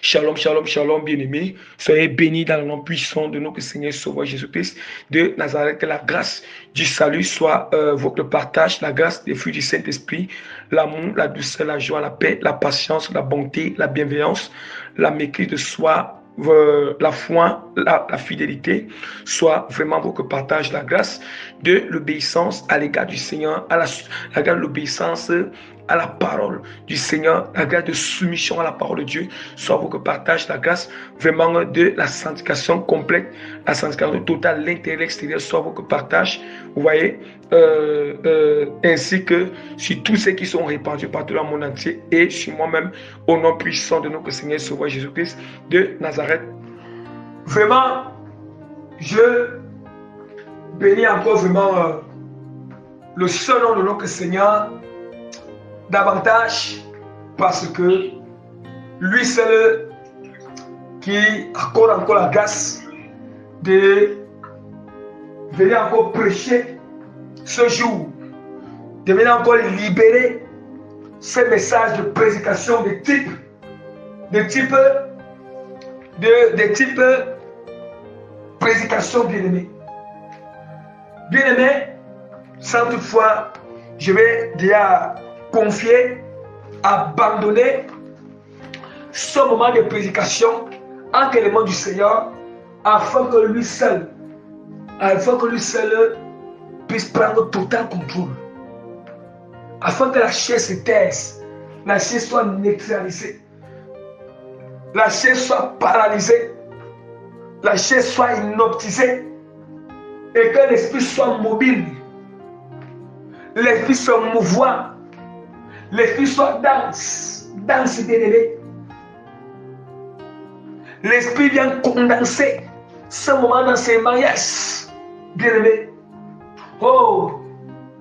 Shalom, shalom, shalom, bien-aimés. Soyez bénis dans le nom puissant de notre Seigneur Sauveur Jésus-Christ de Nazareth. Que la grâce du salut soit votre partage, la grâce des fruits du Saint-Esprit, l'amour, la douceur, la joie, la paix, la patience, la bonté, la bienveillance, la maîtrise de soi, la foi, la fidélité, soit vraiment votre partage, la grâce de l'obéissance à l'égard du Seigneur, la grâce de l'obéissance à la parole du Seigneur, la grâce de soumission à la parole de Dieu, soit votre partage, la grâce vraiment de la sanctification complète, la sanctification totale, l'intérieur, l'extérieur, soit votre partage, vous voyez, ainsi que sur tous ceux qui sont répandus partout dans le monde entier et sur moi-même, au nom puissant de notre Seigneur Sauveur Jésus-Christ de Nazareth. Vraiment, je bénis encore vraiment le seul nom de notre Seigneur davantage parce que lui seul qui accorde encore la grâce de venir encore prêcher ce jour, de venir encore libérer ces messages de prédication de type prédication bien-aimée. Bien-aimé, sans toutefois, je vais déjà confier, abandonner ce moment de prédication entre les mains du Seigneur afin que lui seul puisse prendre total contrôle. Afin que la chair se taise, la chair soit neutralisée, la chair soit paralysée, la chair soit inoptisée et que l'esprit soit mobile, l'esprit soit mouvant, l'esprit soit dense bien-aimé. L'esprit vient condenser ce moment d'enseignement, yes, bien-aimé. Oh,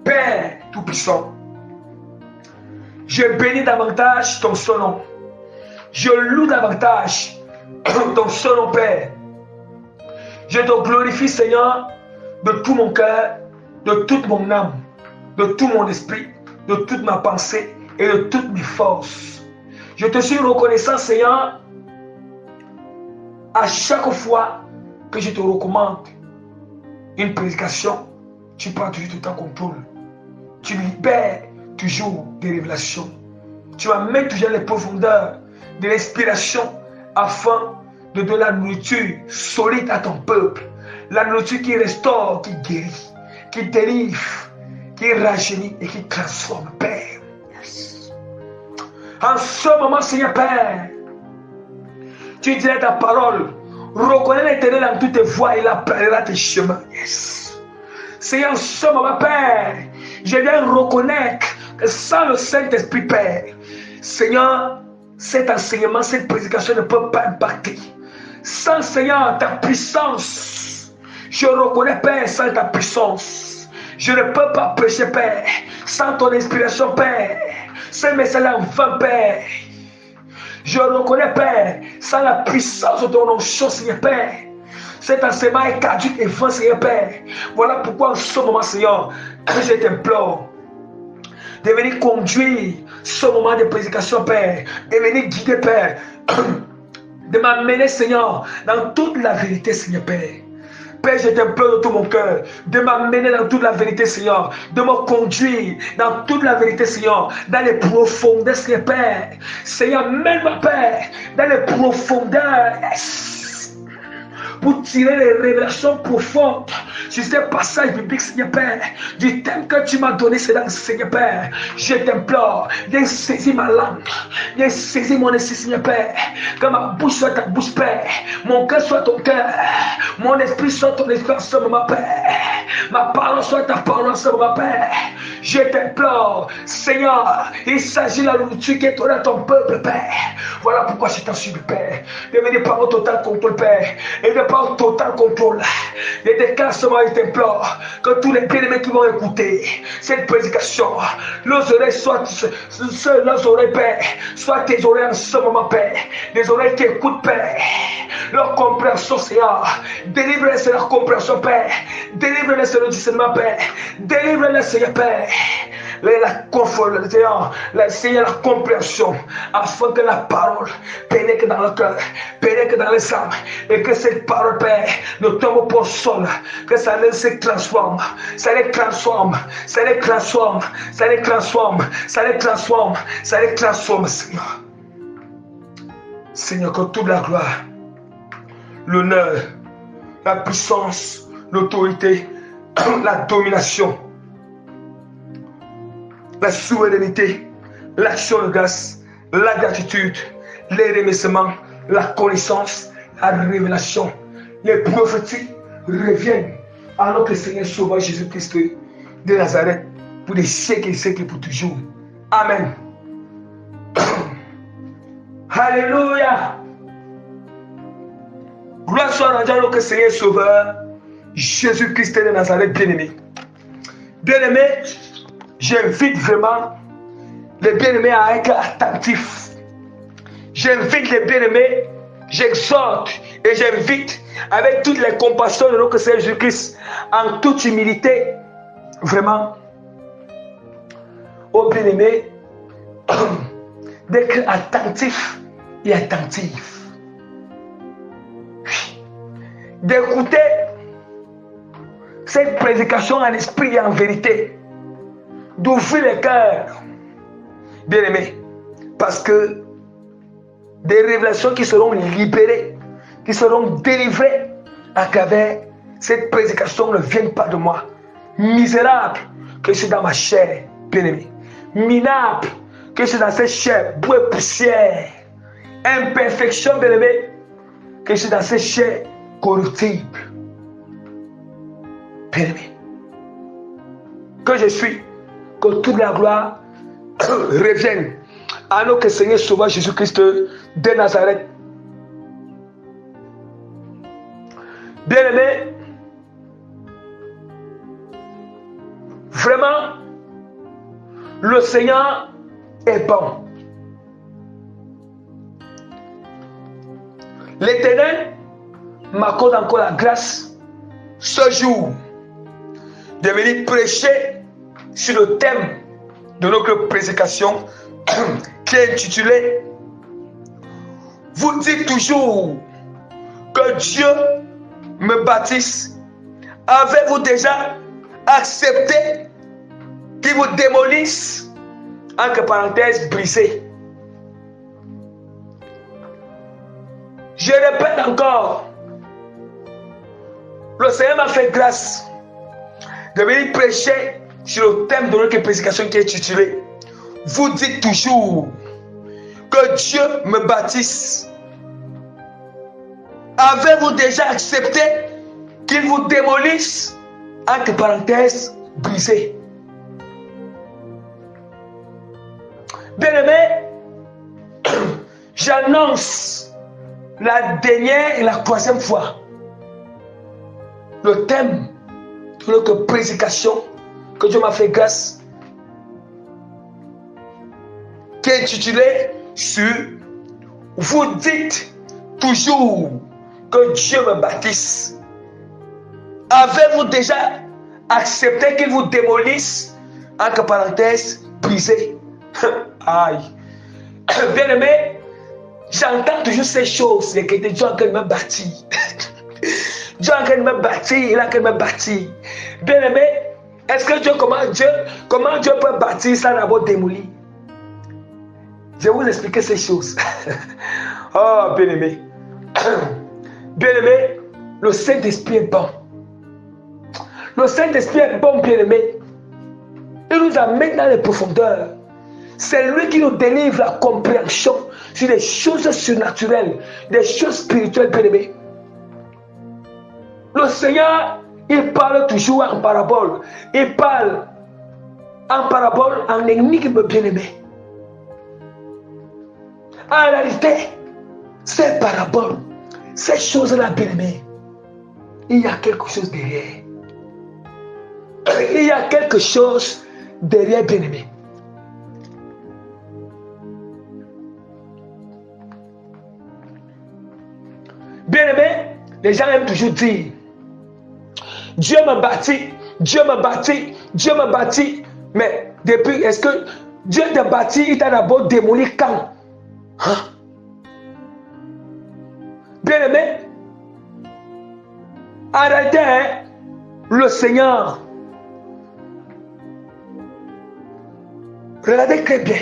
Père Tout-Puissant, je bénis davantage ton seul nom. Je loue davantage ton seul nom, Père. Je te glorifie, Seigneur, de tout mon cœur, de toute mon âme, de tout mon esprit, de toute ma pensée et de toutes mes forces. Je te suis reconnaissant, Seigneur, à chaque fois que je te recommande une prédication, tu prends toujours tout en contrôle. Tu libères toujours des révélations. Tu amènes toujours les profondeurs de l'inspiration afin de donner la nourriture solide à ton peuple. La nourriture qui restaure, qui guérit, qui délivre, qui rajeunit et qui transforme, Père. Yes. En ce moment, Seigneur Père, tu dirais ta parole, reconnais l'Éternel dans toutes tes voies et il appellera tes chemins. Yes. Seigneur, en ce moment, Père, je viens reconnaître que sans le Saint-Esprit, Père, Seigneur, cet enseignement, cette prédication ne peut pas impacter. Sans, Seigneur, ta puissance, je reconnais, Père, sans ta puissance, je ne peux pas prêcher, Père, sans ton inspiration, Père. Ce message-là en vain, Père. Je reconnais, Père, sans la puissance de ton onction, Seigneur Père, cet enseignement est caduc et vain, Seigneur Père. Voilà pourquoi en ce moment, Seigneur, je t'implore de venir conduire ce moment de prédication, Père, de venir guider, Père, de m'amener, Seigneur, dans toute la vérité, Seigneur Père. Père, je t'implore de tout mon cœur de m'amener dans toute la vérité, Seigneur, de me conduire dans toute la vérité, Seigneur, dans les profondeurs, Seigneur Père. Seigneur, mène-moi, Père, dans les profondeurs, pour tirer les révélations profondes sur ces passages bibliques, Seigneur Père, du thème que tu m'as donné, Seigneur Père. Je t'implore, viens saisir ma langue, viens saisir mon esprit, Seigneur Père, que ma bouche soit ta bouche, Père, mon cœur soit ton cœur, mon esprit soit ton esprit en ce moment, Père, ma parole soit ta parole en ce moment, Père. Je t'implore, Seigneur, il s'agit de la nourriture qui est donnée à ton peuple, Père. Voilà pourquoi je t'en supplie, Père, de venir par au total contrôle, Père, et de par au total contrôle, et déclassement, je t'implore que tous les bien-aimés qui vont écouter cette prédication, leurs oreilles soient leurs oreilles, Père, soient tes oreilles en ce moment, Père, les oreilles qui écoutent, Père, leur compréhension, Seigneur, délivre-les sur leur compréhension, Père, délivre-les sur le discernement, Père, délivre-les, Seigneur Père, Seigneur, la compréhension, afin que la parole pénètre dans le cœur, pénètre dans les âmes, et que cette parole, Père, ne tombe pas au sol, que ça se transforme, ça les transforme, ça les transforme, ça les transforme, ça les transforme, ça les transforme, Seigneur. Seigneur, que toute la gloire, l'honneur, la puissance, l'autorité, la domination, la souveraineté, l'action de grâce, la gratitude, les remerciements, la connaissance, la révélation, les prophéties reviennent à notre Seigneur Sauveur Jésus-Christ de Nazareth pour des siècles et siècles pour toujours. Amen. Alléluia. Gloire soit à notre Seigneur Sauveur Jésus-Christ de Nazareth, bien-aimé. Bien-aimé, j'invite vraiment les bien-aimés à être attentifs. J'invite les bien-aimés, j'exhorte et j'invite avec toutes les compassions de notre Seigneur Jésus-Christ, en toute humilité, vraiment, aux bien-aimés, d'être attentifs et attentifs. D'écouter cette prédication en esprit et en vérité, d'ouvrir les cœurs, bien-aimés, parce que des révélations qui seront libérées, qui seront délivrées à travers cette prédication ne viennent pas de moi. Misérable que je suis dans ma chair, bien-aimé. Minable que je suis dans cette chair, boue poussière. Imperfection, bien-aimé, que je suis dans cette chair corruptible. Bien-aimé, que je suis, que toute la gloire revienne à notre Seigneur Sauveur Jésus-Christ de Nazareth. Bien-aimé, vraiment, le Seigneur est bon. L'Éternel m'accorde encore la grâce ce jour de venir prêcher sur le thème de notre prédication qui est intitulé « Vous dites toujours que Dieu me baptise. Avez-vous déjà accepté qu'il vous démolisse ?» Entre parenthèses, brisé. Je répète encore, le Seigneur m'a fait grâce de venir prêcher sur le thème de notre prédication qui est intitulé « Vous dites toujours que Dieu me baptise. Avez-vous déjà accepté qu'il vous démolisse ?» Entre parenthèses, brisé. Bien-aimé, j'annonce la dernière et la troisième fois le thème de notre prédication que Dieu m'a fait grâce, qui est intitulé sur « Vous dites toujours que Dieu me baptise. Avez-vous déjà accepté qu'il vous démolisse ?» Entre parenthèses, brisé. Aïe. Bien-aimé, j'entends toujours ces choses, que Dieu est en train de me bâtir. Dieu est en train de me bâtir, il est en train de me bâtir. Bien-aimé, est-ce que comment Dieu peut bâtir sans d'abord démolir? Je vais vous expliquer ces choses. Oh, bien-aimé. Bien-aimé, le Saint-Esprit est bon. Le Saint-Esprit est bon, bien-aimé. Il nous amène dans les profondeurs. C'est lui qui nous délivre la compréhension sur les choses surnaturelles, des choses spirituelles, bien-aimées. Le Seigneur, il parle toujours en parabole. Il parle en parabole, en énigme, bien-aimé. En réalité, ces paraboles, ces choses-là, bien-aimées, il y a quelque chose derrière. Il y a quelque chose derrière, bien-aimé. Bien-aimé, les gens aiment toujours dire Dieu me bâtit, Dieu me bâtit, Dieu me bâtit. Mais depuis, est-ce que Dieu t'a bâti, il t'a d'abord démoli quand? Hein? Bien aimé, en réalité, hein, le Seigneur, regardez très bien,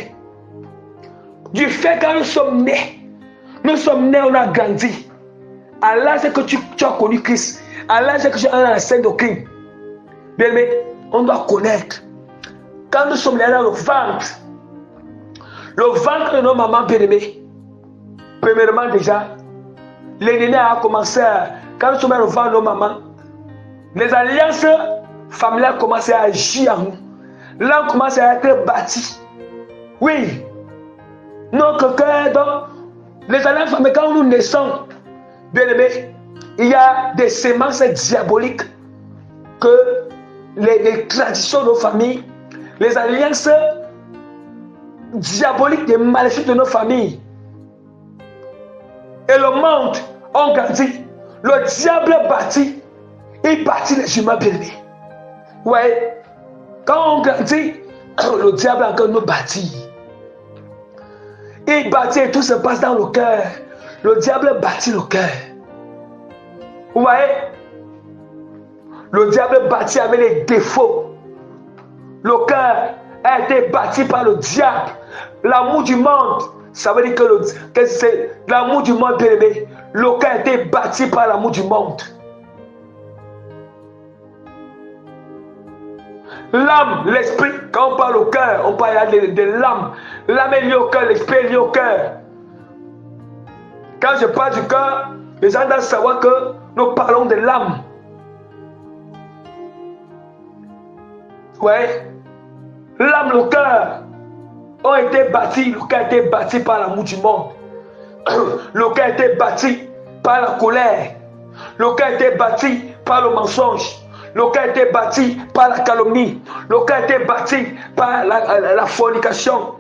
du fait que nous sommes nés, on a grandi. À l'âge que tu as connu Christ, à l'âge que tu as la scène doctrine, bien aimé, on doit connaître. Quand nous sommes nés dans le ventre de nos mamans bien aimées, premièrement déjà, l'ennemi a commencé quand nous sommes dans le ventre de nos mamans, les alliances familiales commencent à agir en nous. Là, on commence à être bâti. Oui, notre cœur, donc, les alliances familiales, quand nous naissons, bien aimé, il y a des semences diaboliques que les traditions de nos familles, les alliances diaboliques des maléfiques de nos familles et le monde ont grandi. Le diable bâtit, il bâtit les humains bien aimés. Ouais, quand on grandit, le diable encore nous bâtit. Il bâtit et tout se passe dans le cœur. Le diable bâtit le cœur. Vous voyez? Le diable bâtit avec les défauts. Le cœur a été bâti par le diable. L'amour du monde, ça veut dire que c'est l'amour du monde bien aimé. Le cœur a été bâti par l'amour du monde. L'âme, l'esprit, quand on parle au cœur, on parle de l'âme. L'âme est liée au cœur, l'esprit est lié au cœur. Quand je parle du cœur, les gens doivent savoir que nous parlons de l'âme. Ouais. L'âme, le cœur ont été bâtis. Le cœur a été bâti par l'amour du monde. Le cœur a été bâti par la colère. Le cœur a été bâti par le mensonge. Le cœur a été bâti par la calomnie. Le cœur a été bâti par la fornication.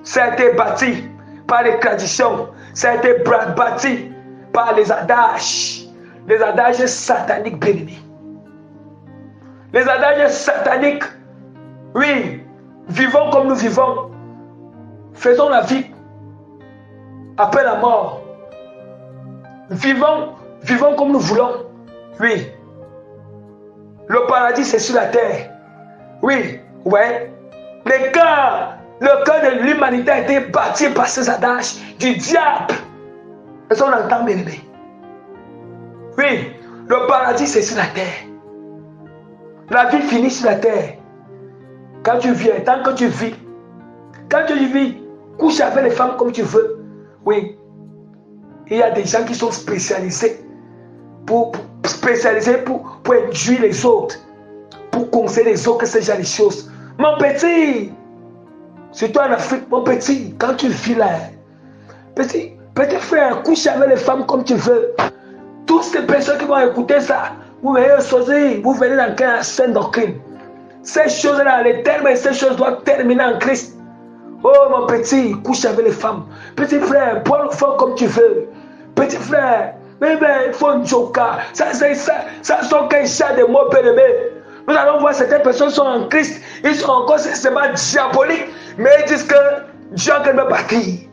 Ça a été bâti par les traditions. Ça a été bâti par les adages sataniques bien-aimés. Les adages sataniques, oui, vivons comme nous vivons. Faisons la vie après la mort. Vivons comme nous voulons. Oui. Le paradis, c'est sur la terre. Oui, ouais. Le cœur de l'humanité a été bâti par ces adages du diable. Est-ce qu'on entend bien aimé? Oui, le paradis, c'est sur la terre. La vie finit sur la terre. Quand tu viens, tant que tu vis, couche avec les femmes comme tu veux. Oui, il y a des gens qui sont spécialisés pour induire les autres, pour conseiller les autres que c'est déjà les choses. Mon petit, surtout en Afrique, mon petit, quand tu vis là, petit frère, couche avec les femmes comme tu veux. Toutes ces personnes qui vont écouter ça, vous venez dans quelle scène doctrine. Ces choses-là, les termes et ces choses doivent terminer en Christ. Oh mon petit, couche avec les femmes. Petit frère, bois le fort comme tu veux. Petit frère, mais il faut un joker. Ça sont qu'un chat de mots périmés. Nous allons voir certaines personnes sont en Christ. Ils sont encore simplement diaboliques. Mais ils disent que Dieu a me bâti.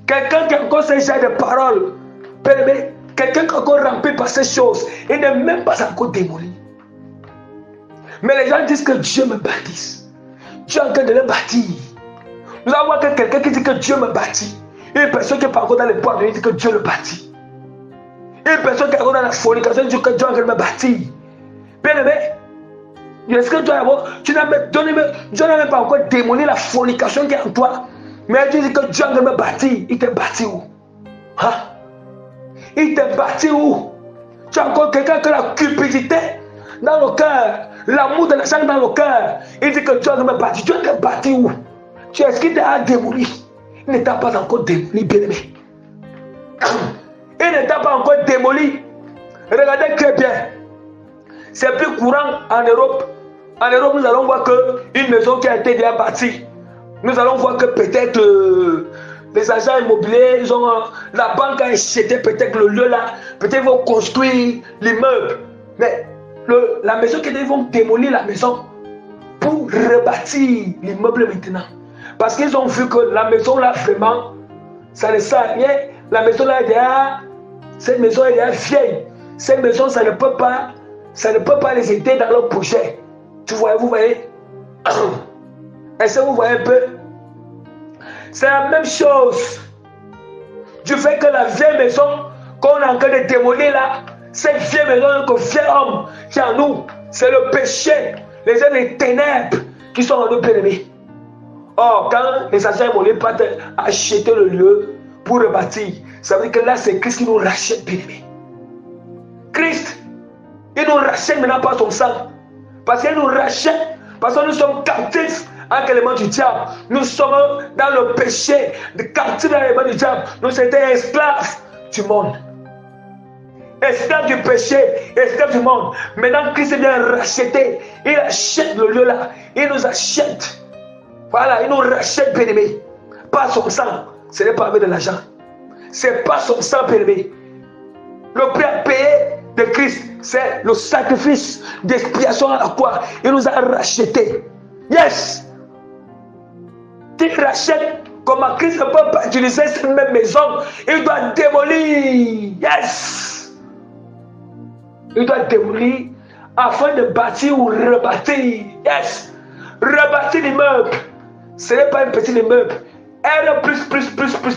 Quelqu'un qui a encore ce genre de paroles. Périmé. Quelqu'un qui est encore rempli par ces choses. Il n'est même pas encore démoli. Mais les gens disent que Dieu me bâtisse. Dieu est en train de le bâtir. Nous allons voir que quelqu'un qui dit que Dieu me bâtit. Une personne qui n'est pas encore dans les bois, il dit que Dieu le bâtit. Une personne qui est encore dans la fornication, dit que Dieu est en train de me bâtir. Bien aimé, est-ce que Dieu n'a même pas encore démoli la fornication qui est en toi. Mais tu dis que Dieu est en train de me bâtir. Il t'a bâti où? Hein? Il t'a bâti où? Tu as encore quelqu'un qui a la cupidité dans le cœur, l'amour de la chair dans le cœur. Il dit que Dieu est en train de me bâtir. Dieu t'a bâti où? Est-ce qu'il t'a démoli? Il ne t'a pas encore démoli, bien aimé. Il ne t'a pas encore démoli. Regardez très bien. C'est plus courant en Europe. En Europe, nous allons voir qu'une maison qui a été déjà bâtie, nous allons voir que peut-être les agents immobiliers, la banque a acheté peut-être le lieu là, peut-être ils vont construire l'immeuble. Mais la maison qu'ils vont démolir la maison pour rebâtir l'immeuble maintenant. Parce qu'ils ont vu que la maison là, vraiment, ça ne sert à rien. La maison là, cette maison est déjà vieille. Cette maison, ça ne peut pas les aider dans leur projet. Tu vois, vous voyez? Est-ce que vous voyez un peu? C'est la même chose. Du fait que la vieille maison qu'on est en train de démolir là, cette vieille maison, que vieil homme qui est en nous, c'est le péché, les œuvres des ténèbres qui sont en nous, bien-aimés. Or, quand les agents immobiliers partent acheter le lieu pour rebâtir, ça veut dire que là, c'est Christ qui nous rachète, bien-aimés. Christ, il nous rachète maintenant par son sang. Parce qu'il nous rachète, parce que nous sommes captifs à l'élément du diable. Nous sommes dans le péché, captifs à l'élément du diable. Nous étions esclaves du monde. Esclaves du péché, esclaves du monde. Maintenant, Christ vient racheter. Il achète le lieu là. Il nous achète. Voilà, il nous rachète, bien-aimé. Pas son sang. Ce n'est pas avec de l'argent. C'est pas son sang, bien-aimé. Le prix à payer de Christ, c'est le sacrifice d'expiation à la croix. Il nous a rachetés. Yes! Il rachète, comme Christ ne peut pas utiliser cette même maison, il doit démolir. Yes! Il doit démolir afin de bâtir ou rebâtir. Yes! Rebâtir l'immeuble. Ce n'est pas un petit immeuble. R plus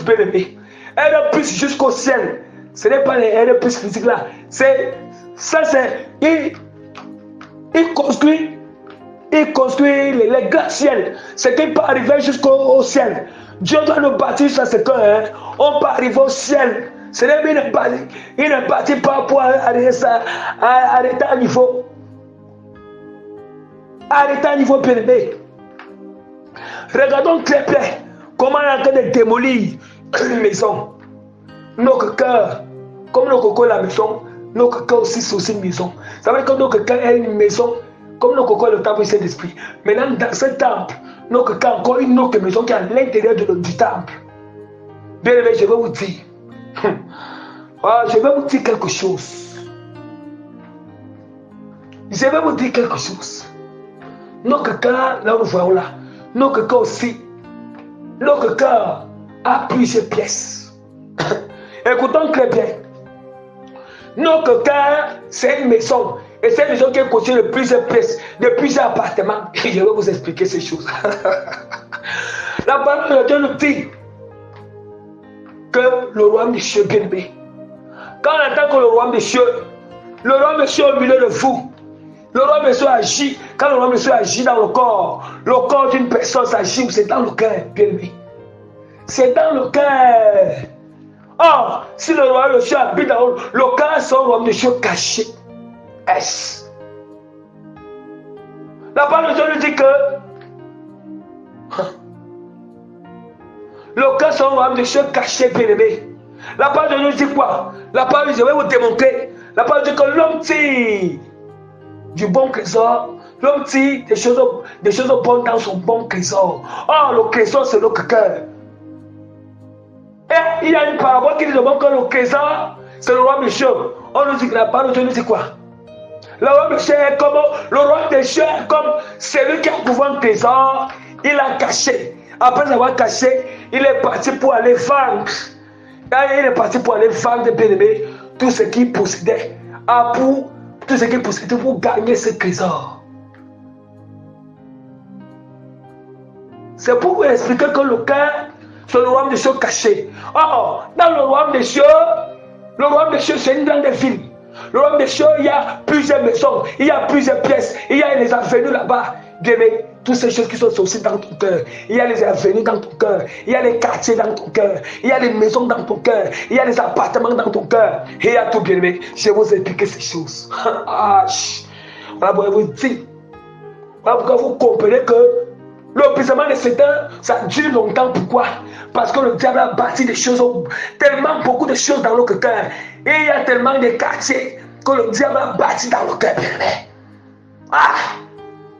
bien-aimé. R plus jusqu'au ciel. Ce n'est pas les R plus physiques là. Ça c'est. Il construit les gratte-ciel. C'est qu'il peut arriver jusqu'au ciel. Dieu doit nous bâtir ça, c'est qu'on peut arriver au ciel. Ce n'est pas il ne bâtit pas pour arrêter à niveau. Arrêter à niveau bien-aimé. Regardons très bien comment on est en train de démolir une maison. Notre cœur, comme notre cœur est la maison, notre cœur aussi c'est aussi une maison. Ça veut dire que notre cœur est une maison, comme notre cœur est le temple du Saint-Esprit. Maintenant, dans ce temple, notre cœur a encore une autre maison qui est à l'intérieur du temple. Bien aimé, je vais vous dire. Je vais vous dire quelque chose. Je vais vous dire quelque chose. Notre cœur, là où nous voyons là, notre cœur aussi, notre cœur a plusieurs pièces. Écoutons très bien. Notre cœur, c'est une maison. Et cette maison qui est constituée de plusieurs pièces, de plusieurs appartements. Je vais vous expliquer ces choses. La parole de Dieu nous dit que le royaume des cieux, bien aimé. Quand on entend que le royaume des cieux est au milieu de vous. Le royaume des cieux agit. Quand le royaume des cieux agit dans le corps d'une personne s'agit, c'est dans le cœur, bien aimé. C'est dans le cœur. Or, si le royaume des cieux habite dans le cœur, c'est un royaume des cieux caché. Est-ce? La parole de Dieu nous dit que le cœur, c'est un royaume des cieux caché, bien aimé. La parole de Dieu nous dit quoi? La parole de Dieu, je vais vous démontrer. La parole dit que l'homme tire du bon trésor. L'homme tire des choses bonnes dans son bon trésor. Or, le trésor, c'est notre cœur. Et il y a une parabole qui dit que le trésor, c'est le royaume des cieux. On nous dit que la parole de Dieu nous dit quoi? Le royaume des cieux est comme le royaume des cieux est comme celui qui a couvert un trésor, il a caché. Après avoir caché, il est parti pour aller vendre. Il est parti pour aller vendre, bien aimé, tout ce qu'il possédait. Tout ce qu'il possédait pour gagner ce trésor. C'est pour vous expliquer que le cœur, c'est le royaume des cieux caché. Or, dans le royaume des cieux, c'est une grande ville. Le royaume des cieux, il y a plusieurs maisons, il y a plusieurs pièces, il y a les avenues là-bas. Bien aimé, toutes ces choses qui sont aussi dans ton cœur. Il y a les avenues dans ton cœur, il y a les quartiers dans ton cœur, il y a les maisons dans ton cœur, il y a les appartements dans ton cœur. Et il y a tout, bien aimé. Je vais vous expliquer ces choses. Voilà pourquoi vous dites. Voilà pourquoi vous comprenez que le brisement de Satan, ça dure longtemps. Pourquoi? Parce que le diable a bâti des choses, tellement beaucoup de choses dans notre cœur. Et il y a tellement de quartiers que le diable a bâti dans le cœur, bien aimé.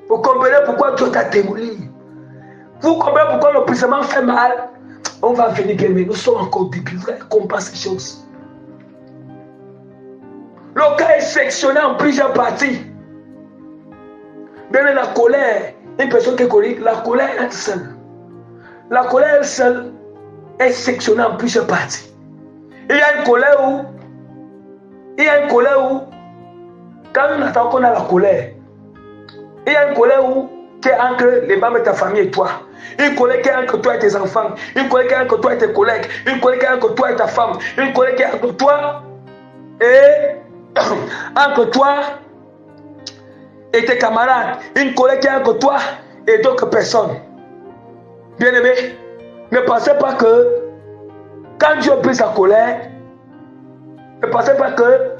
Vous comprenez pourquoi Dieu t'a démoli? Vous comprenez pourquoi le brisement fait mal? On va venir, bien aimé. Nous sommes encore débiles. Vous allez comprendre ces choses. Le cœur est sectionné en plusieurs parties. Bien aimé, la colère Une personne qui est colérique, la colère est seule. La colère seule est sectionnée en plusieurs parties. Il y a une colère où, quand on attend qu'on a la colère, il y a une colère où qui est entre les membres de ta famille et toi. Une colère qui est entre toi et tes enfants. Une colère qui est entre toi et tes collègues. Une colère qui est entre toi et ta femme. Une colère qui est entre toi et entre toi et tes camarades. Une colère qui est entre toi et d'autres personnes. Bien-aimés, ne pensez pas que quand Dieu brise sa colère, ne pensez pas que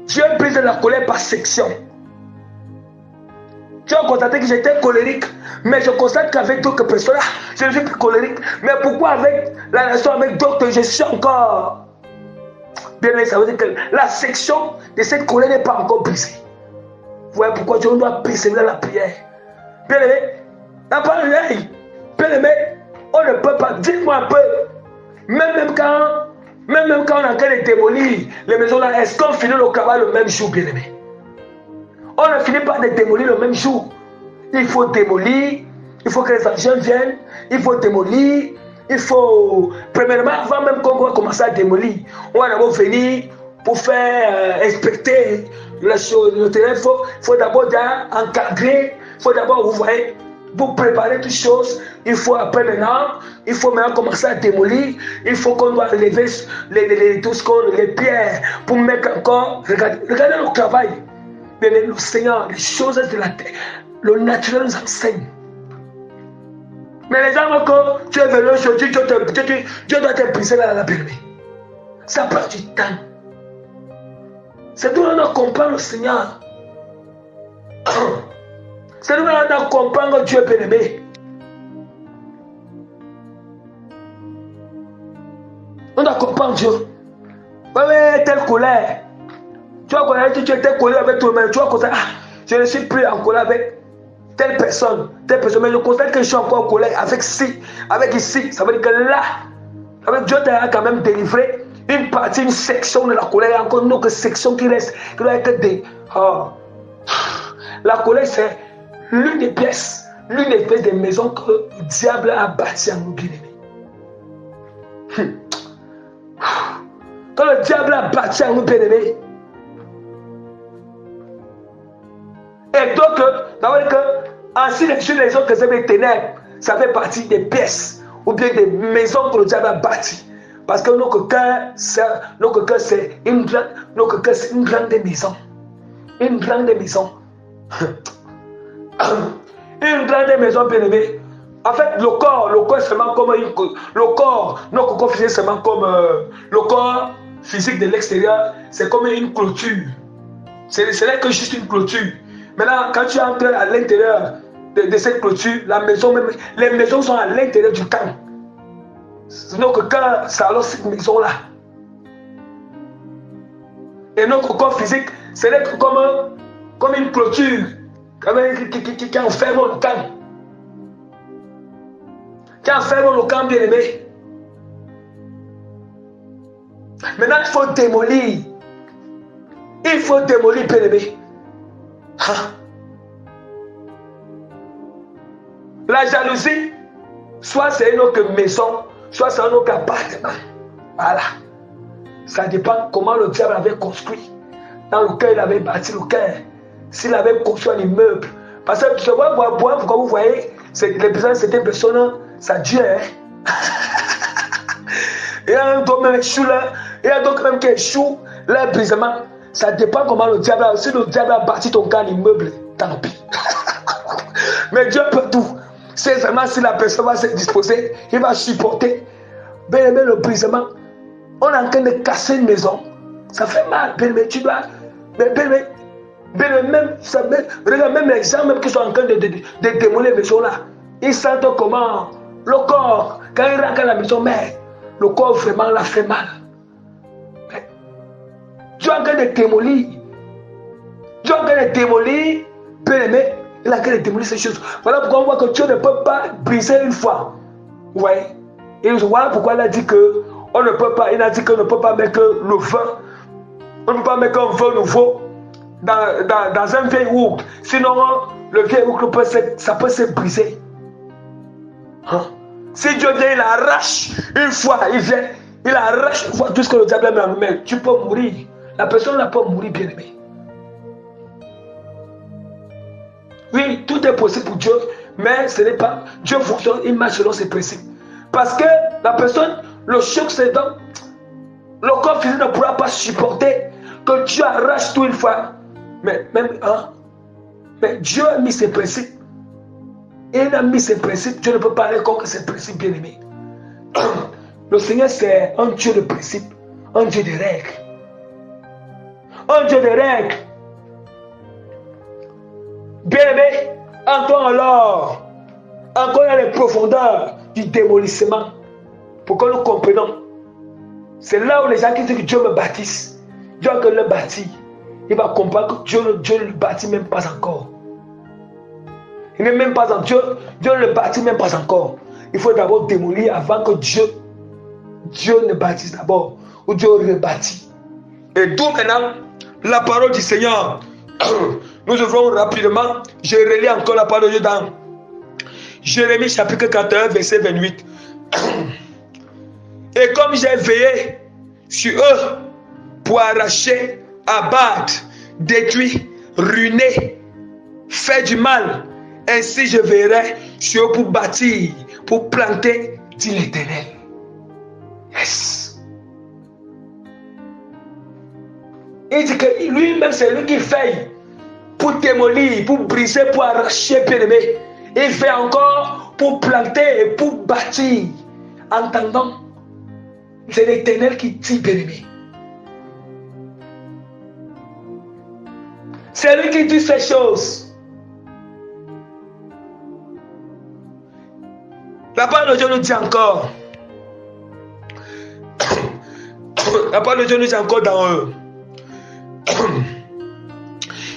Dieu brise la colère par section. Tu as constaté que j'étais colérique, mais je constate qu'avec d'autres personnes, je ne suis plus colérique. Mais pourquoi avec la relation avec d'autres, je suis encore... Bien aimé, ça veut dire que la section de cette colère n'est pas encore brisée. Vous voyez pourquoi Dieu doit persévérer la prière. Bien aimé, bien aimé, on ne peut pas, dites-moi un peu, même quand on est en train de démolir les maisons là, est-ce qu'on finit le travail le même jour, bien aimé? On ne finit pas de démolir le même jour. Il faut démolir, il faut que les engins viennent, il faut démolir, il faut, premièrement, avant même qu'on va commencer à démolir, on va d'abord venir pour faire inspecter les choses, le terrain. Il faut d'abord encadrer, il faut d'abord, vous voyez, pour préparer toutes choses. Il faut après maintenant, il faut maintenant commencer à démolir. Il faut qu'on doit lever les pierres pour mettre encore, regardez le travail. Mais le Seigneur, les choses de la terre, le naturel nous enseigne. Mais les gens, quand tu es venu aujourd'hui, Dieu doit te briser la bien-aimée. Ça prend du temps. C'est d'où on doit comprendre le Seigneur. C'est d'où on doit comprendre Dieu bien-aimé. On doit comprendre Dieu. Oui, telle colère. Tu vas connaître, tu étais collé avec toi-même. Tu vas constater, je ne suis plus en colère avec telle personne. Mais je constate que je suis encore en colère avec ici. Ça veut dire que là, Dieu t'a quand même délivré une partie, une section de la colère. Il y a encore une autre section qui reste, qui doit être La colère, c'est l'une des pièces des maisons que le diable a bâties en nous, bien-aimés. Quand le diable a bâti en nous, bien-aimés, et donc, ça veut dire que ainsi les autres ténèbres, ça fait partie des pièces ou bien des maisons que le diable a bâties. Parce que notre cœur, c'est une grande maison. Une grande maison. Une grande maison, bien aimée. En fait, le corps est seulement comme notre corps physique, seulement comme le corps physique de l'extérieur, c'est comme une clôture. Ce n'est que juste une clôture. Maintenant, quand tu entres à l'intérieur de cette clôture, les maisons sont à l'intérieur du camp. Notre cœur, c'est alors cette maison-là. Et notre corps physique, c'est comme une clôture qui enferme le camp. Qui enferme le camp, bien aimé. Maintenant, il faut démolir. Il faut démolir, bien aimé. La jalousie, soit c'est une autre maison, soit c'est un autre appartement. Voilà. Ça dépend comment le diable avait construit. Dans lequel il avait bâti le cœur. S'il avait construit un immeuble. Parce que je vois, pourquoi vous voyez, certaines personnes, ça dure. Il y a d'autres même échouent là. Il y a d'autres même qui échouent. Là, brisement. Ça dépend comment le diable a. Si le diable a bâti ton cœur en immeuble, tant pis. Mais Dieu peut tout. C'est seulement si la personne va se disposer, il va supporter. Bien aimé, le brisement. On est en train de casser une maison. Ça fait mal, bien aimé. Tu dois. Regarde, même les gens même qui sont en train de démolir les maisons là, ils sentent comment le corps, quand ils rentrent à la maison mère, le corps vraiment l'a fait mal. Tu es en train de démolir. Tu es en train de démolir, bien aimé. Il est en train de démolir ces choses. Voilà pourquoi on voit que Dieu ne peut pas briser une fois. Vous voyez? Et voilà pourquoi il a dit que on ne peut pas, il a dit qu'on ne peut pas mettre le vin. On ne peut pas mettre un vin nouveau dans un vieil ours. Sinon, le vieil boucle, ça peut se briser. Hein? Si Dieu vient, il arrache une fois, il vient, il arrache une fois tout ce que le diable a mis en main. Tu peux mourir. La personne n'a pas mourir, bien aimé. Oui, tout est possible pour Dieu, mais ce n'est pas. Dieu fonctionne, il marche selon ses principes. Parce que la personne, le choc, c'est dans. Le corps physique ne pourra pas supporter que Dieu arrache tout une fois. Mais même, hein, mais Dieu a mis ses principes. Et il a mis ses principes. Dieu ne peut pas aller contre ses principes, bien aimés. Le Seigneur, c'est un Dieu de principes, un Dieu de règles. Un Dieu de règles. Bien aimé, encore alors, encore dans les profondeurs du démolissement, pour que nous comprenions. C'est là où les gens qui disent que Dieu me bâtisse. Dieu que le bâtit. Il va comprendre que Dieu ne le bâtit même pas encore. Il n'est même pas en Dieu. Dieu ne le bâtit même pas encore. Il faut d'abord démolir avant que Dieu ne bâtisse d'abord. Ou Dieu rebâtit. Et d'où maintenant la parole du Seigneur. Nous ouvrons rapidement. Je relis encore la parole de Dieu dans Jérémie chapitre 41 verset 28. Et comme j'ai veillé sur eux pour arracher, abattre, détruire, ruiner, faire du mal, ainsi je veillerai sur eux pour bâtir, pour planter, dit l'Éternel. Yes. Il dit que lui-même, c'est lui qui fait pour démolir, pour briser, pour arracher, bien aimé. Il fait encore pour planter et pour bâtir. Entendant, c'est l'Éternel qui dit, bien aimé. C'est lui qui dit ces choses. La parole de Dieu nous dit encore. La parole de Dieu nous dit encore dans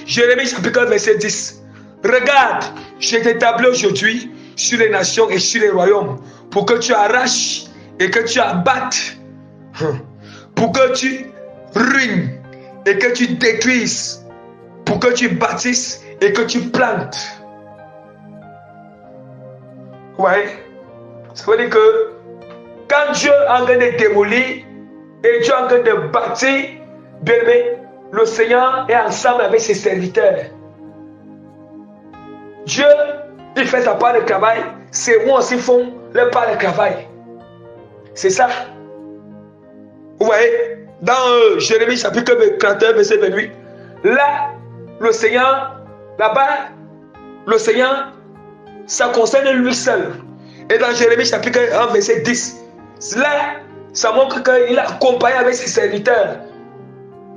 Jérémie chapitre 4 verset 10. Regarde, je t'établis aujourd'hui sur les nations et sur les royaumes pour que tu arraches et que tu abattes, pour que tu ruines et que tu détruises, pour que tu bâtisses et que tu plantes. Ouais, ça veut dire que quand Dieu est en train de démolir et Dieu est en train de bâtir, bien aimé, le Seigneur est ensemble avec ses serviteurs. Dieu, il fait sa part de travail, c'est moi aussi font leur part de travail. C'est ça. Vous voyez, dans Jérémie chapitre 41, verset 28, là, le Seigneur, là-bas, le Seigneur, ça concerne lui seul. Et dans Jérémie chapitre 1, verset 10, là, ça montre qu'il a accompagné avec ses serviteurs.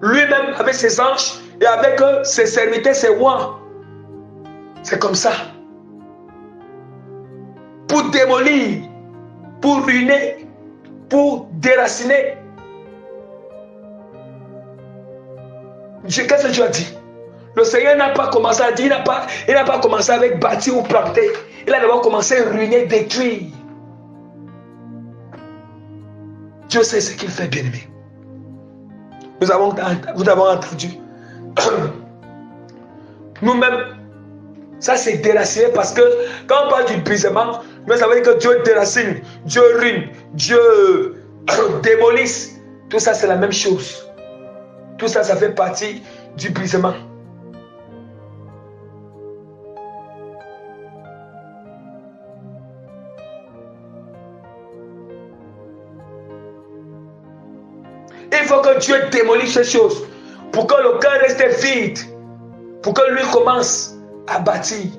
Lui-même avec ses anges et avec ses serviteurs, c'est moi. C'est comme ça. Pour démolir, pour ruiner, pour déraciner. Qu'est-ce que Dieu a dit? Le Seigneur n'a pas commencé à dire, il n'a pas commencé avec bâtir ou planter. Il a d'abord commencé à ruiner, détruire. Dieu sait ce qu'il fait, bien-aimé. Vous avons entendu. Nous-mêmes, ça c'est déraciner parce que quand on parle du brisement, mais ça veut dire que Dieu déracine, Dieu ruine, Dieu démolisse. Tout ça c'est la même chose. Tout ça, ça fait partie du brisement. Il faut que Dieu démolisse ces choses pour que le cœur reste vide, pour que lui commence à bâtir.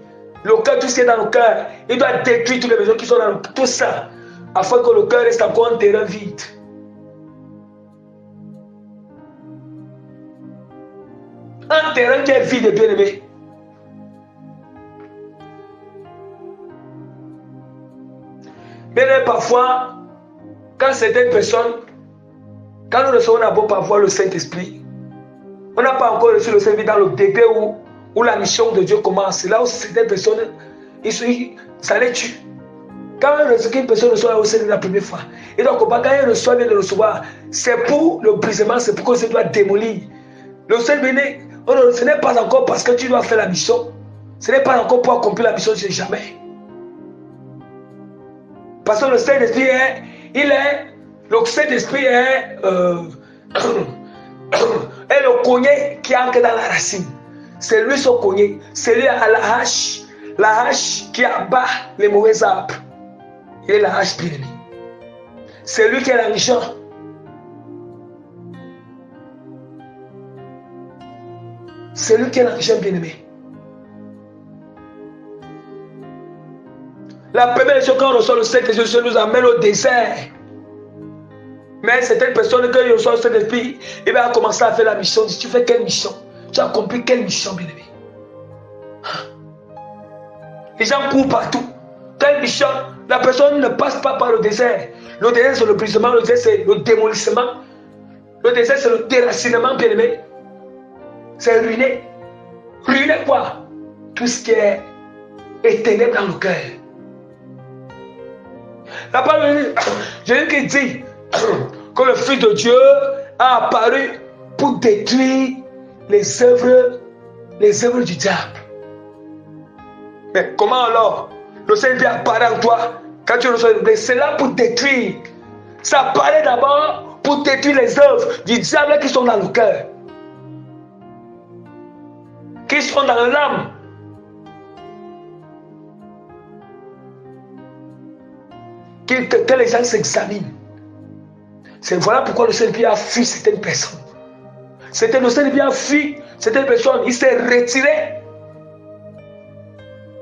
Le cœur, tout ce qui est dans le cœur, il doit détruire toutes les maisons qui sont dans le cœur, tout ça, afin que le cœur reste encore un terrain vide. Un terrain qui est vide, bien aimé. Bien aimé, parfois, quand certaines personnes, quand nous recevons d'abord parfois le Saint-Esprit, on n'a pas encore reçu le Saint-Esprit dans le degré où la mission de Dieu commence. C'est là où certaines personnes, ça les tue. Quand une personne reçoit le Saint-Esprit la première fois, et donc quand il reçoit, vient de recevoir, c'est pour le brisement, c'est pour que ça doit démolir. Le Saint-Esprit, ce n'est pas encore parce que tu dois faire la mission. Ce n'est pas encore pour accomplir la mission, c'est jamais. Parce que le Saint-Esprit est, le Saint-Esprit est le cogné qui entre dans la racine. C'est lui son cogné. C'est lui à la hache qui abat les mauvais arbres. Il est la hache bien-aimée. C'est lui qui est l'argent. C'est lui qui est l'argent bien-aimé. La première chose quand on reçoit le Saint-Esprit, nous amène au désert. Mais certaines personnes, quand ils reçoivent le Saint-Esprit, il va commencer à faire la mission. Tu fais quelle mission? Tu as accompli quelle mission, bien-aimé? Les gens courent partout. Quelle mission? La personne ne passe pas par le désert. Le désert, c'est le brisement. Le désert, c'est le démolissement. Le désert, c'est le déracinement, bien-aimé. C'est ruiner. Ruiner quoi? Tout ce qui est ténèbres dans le cœur. La parole de Jésus qui dit que le Fils de Dieu a apparu pour détruire les œuvres du diable. Mais comment alors le Seigneur apparaît en toi quand tu reçois le blé? C'est là pour détruire. Ça apparaît d'abord pour détruire les œuvres du diable qui sont dans le cœur, qui sont dans l'âme. Que les gens s'examinent. C'est voilà pourquoi le Seigneur a fui certaines personnes. Le Seigneur a fui certaines personnes. Il s'est retiré.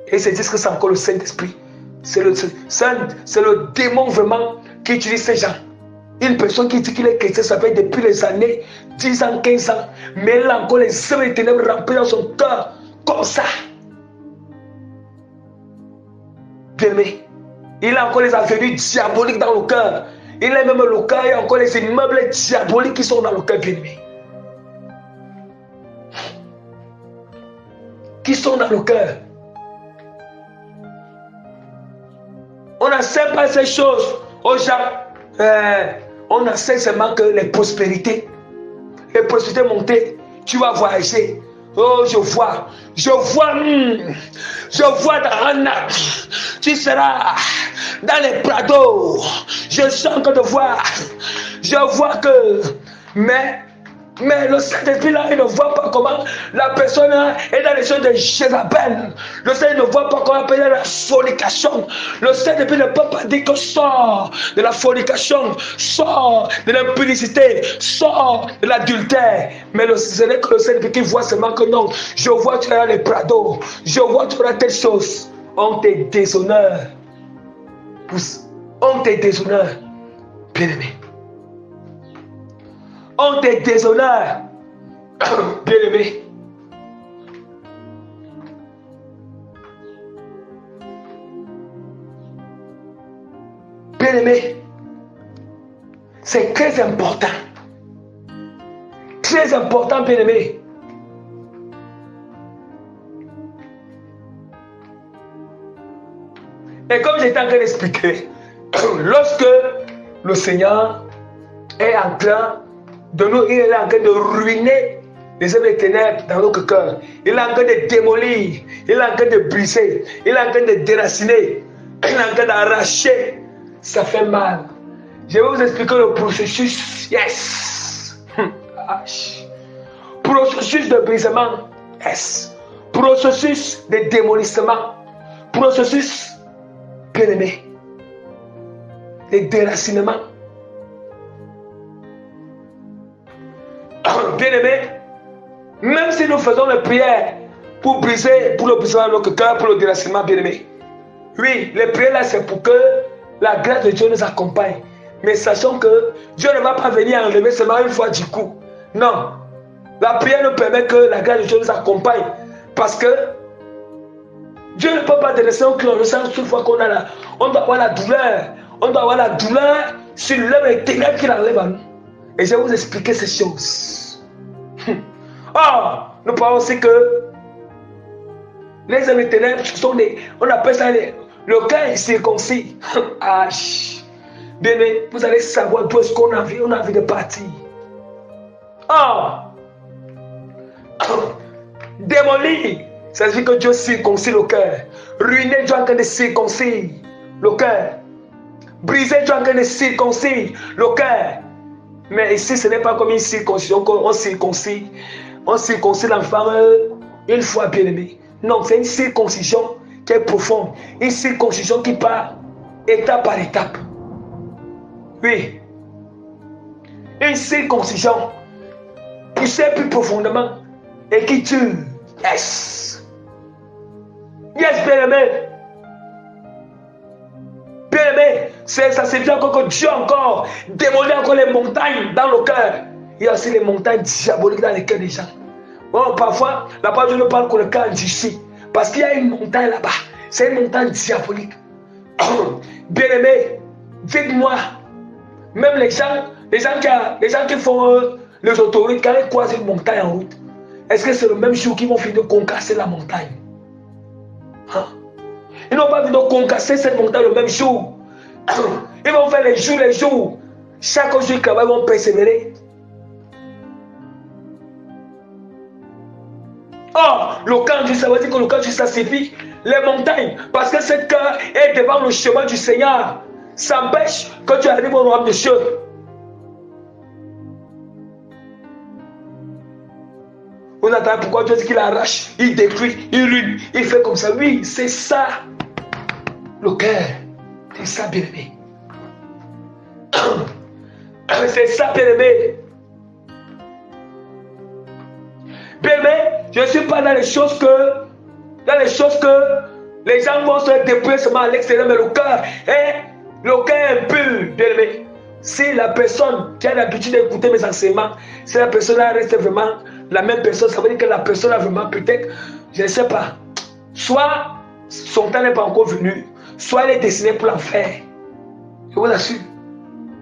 Et ils se disent que c'est encore le Saint-Esprit. C'est le démon vraiment qui utilise ces gens. Une personne qui dit qu'il est chrétien, ça fait depuis les années 10 ans, 15 ans. Mais il a encore les œuvres et les ténèbres remplies dans son cœur. Comme ça. Bien-aimé. Il a encore les avenues diaboliques dans le cœur. Il a même le cœur, il y a encore les immeubles diaboliques qui sont dans le cœur, bien-aimé. Qui sont dans le cœur. On n'enseigne pas ces choses aux gens. On enseigne seulement que les prospérités montées, tu vas voyager. Oh, je vois dans un arbre, tu seras dans les prados. Je sens que je vois que, mais le Saint-Esprit là, il ne voit pas comment la personne est dans les choses de Jézabel. Le Saint-Esprit ne voit pas comment elle est dans la fornication. Le Saint-Esprit ne peut pas dire que sort de la fornication, sort de l'impudicité, sort de l'adultère. Mais ce n'est que le Saint-Esprit qui voit seulement que non, je vois que tu es dans les prados, je vois que tu as telle chose. On te déshonore. On te déshonore, bien-aimé. On te déshonore, bien-aimé. Bien-aimé, c'est très important. Très important, bien-aimé. Et comme j'étais en train d'expliquer, lorsque le Seigneur est en train de nous, il est en train de ruiner les œuvres des ténèbres dans notre cœur. Il est en train de démolir, il est en train de briser, il est en train de déraciner, il est en train d'arracher. Ça fait mal. Je vais vous expliquer le processus. Yes. Processus de brisement. Yes. Processus de démolissement. Processus, bien-aimé, de déracinement. Bien-aimé, même si nous faisons les prières pour briser, pour le brisement de notre cœur, pour le déracinement, bien-aimé. Oui, les prières là, c'est pour que la grâce de Dieu nous accompagne. Mais sachons que Dieu ne va pas venir enlever seulement une fois du coup. Non. La prière nous permet que la grâce de Dieu nous accompagne. Parce que Dieu ne peut pas délaisser un clan. Le sang, chaque fois qu'on a là, on doit avoir la douleur. On doit avoir la douleur sur l'œuvre et les ténèbres qu'il enlève à nous. Et je vais vous expliquer ces choses. Or, nous parlons aussi que les œuvres et les ténèbres sont des. On appelle ça le cœur est circoncis. Bien, vous allez savoir d'où est-ce qu'on a envie de partir. Or, démolir Ça veut dire que Dieu circoncit le cœur. Ruiner, Dieu est en train de circoncire le cœur. Briser, Dieu est en train de circoncire le cœur. Mais ici, ce n'est pas comme une circoncision qu'on circoncit. On circoncit l'enfant une fois, bien aimé. Non, c'est une circoncision qui est profonde. Une circoncision qui part étape par étape. Oui. Une circoncision qui sait plus profondément et qui tue. Yes. Yes, bien aimé. Bien aimé, ça signifie encore que Dieu encore démolit encore les montagnes dans le cœur. Il y a aussi les montagnes diaboliques dans les cœurs des gens. Bon, parfois, la parole de Dieu ne parle que le cœur d'ici. Parce qu'il y a une montagne là-bas. C'est une montagne diabolique. Bien aimé, dites-moi, même les gens qui font les autoroutes, quand ils croisent une montagne en route, est-ce que c'est le même jour qu'ils vont finir de concasser la montagne? Hein? Ils n'ont pas fini de concasser cette montagne le même jour. Ils vont faire les jours. Chaque jour, ils vont persévérer. Or, le camp du ça veut dire que le camp du ça signifie les montagnes. Parce que cette cœur est devant le chemin du Seigneur. Ça empêche que tu arrives au royaume de Dieu. On attend pourquoi Dieu dit qu'il arrache, il détruit, il ruine, il fait comme ça. Oui, c'est ça. Le cœur. C'est ça, bien-aimé. C'est ça, bien-aimé. Bien-aimé, je ne suis pas dans les choses que les gens vont se dépouiller seulement à l'extérieur, mais le cœur est impur, bien-aimé. Si la personne qui a l'habitude d'écouter mes enseignements, si la personne reste vraiment la même personne, ça veut dire que la personne a vraiment peut-être, je ne sais pas, soit son temps n'est pas encore venu, soit elle est destinée pour l'enfer. Je vous assure.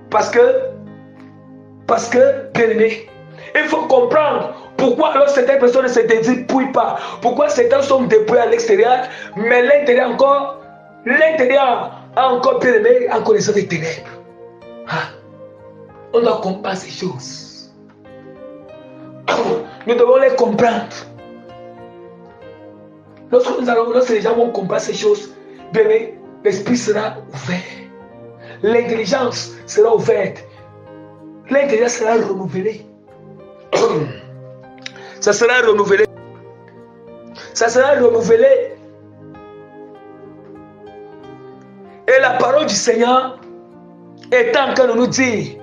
Parce que, bien aimé, il faut comprendre pourquoi alors certaines personnes ne se dépouillent pas. Pourquoi certains sont dépouillés à l'extérieur, mais l'intérieur a encore bien aimé, en connaissance des ténèbres. Ah. On doit comprendre ces choses. Nous devons les comprendre. Lorsque les gens vont comprendre ces choses, bien aimé, l'esprit sera ouvert. L'intelligence sera ouverte. L'intelligence sera renouvelée. Ça sera renouvelé. Ça sera renouvelé. Et la parole du Seigneur est en train de nous dire,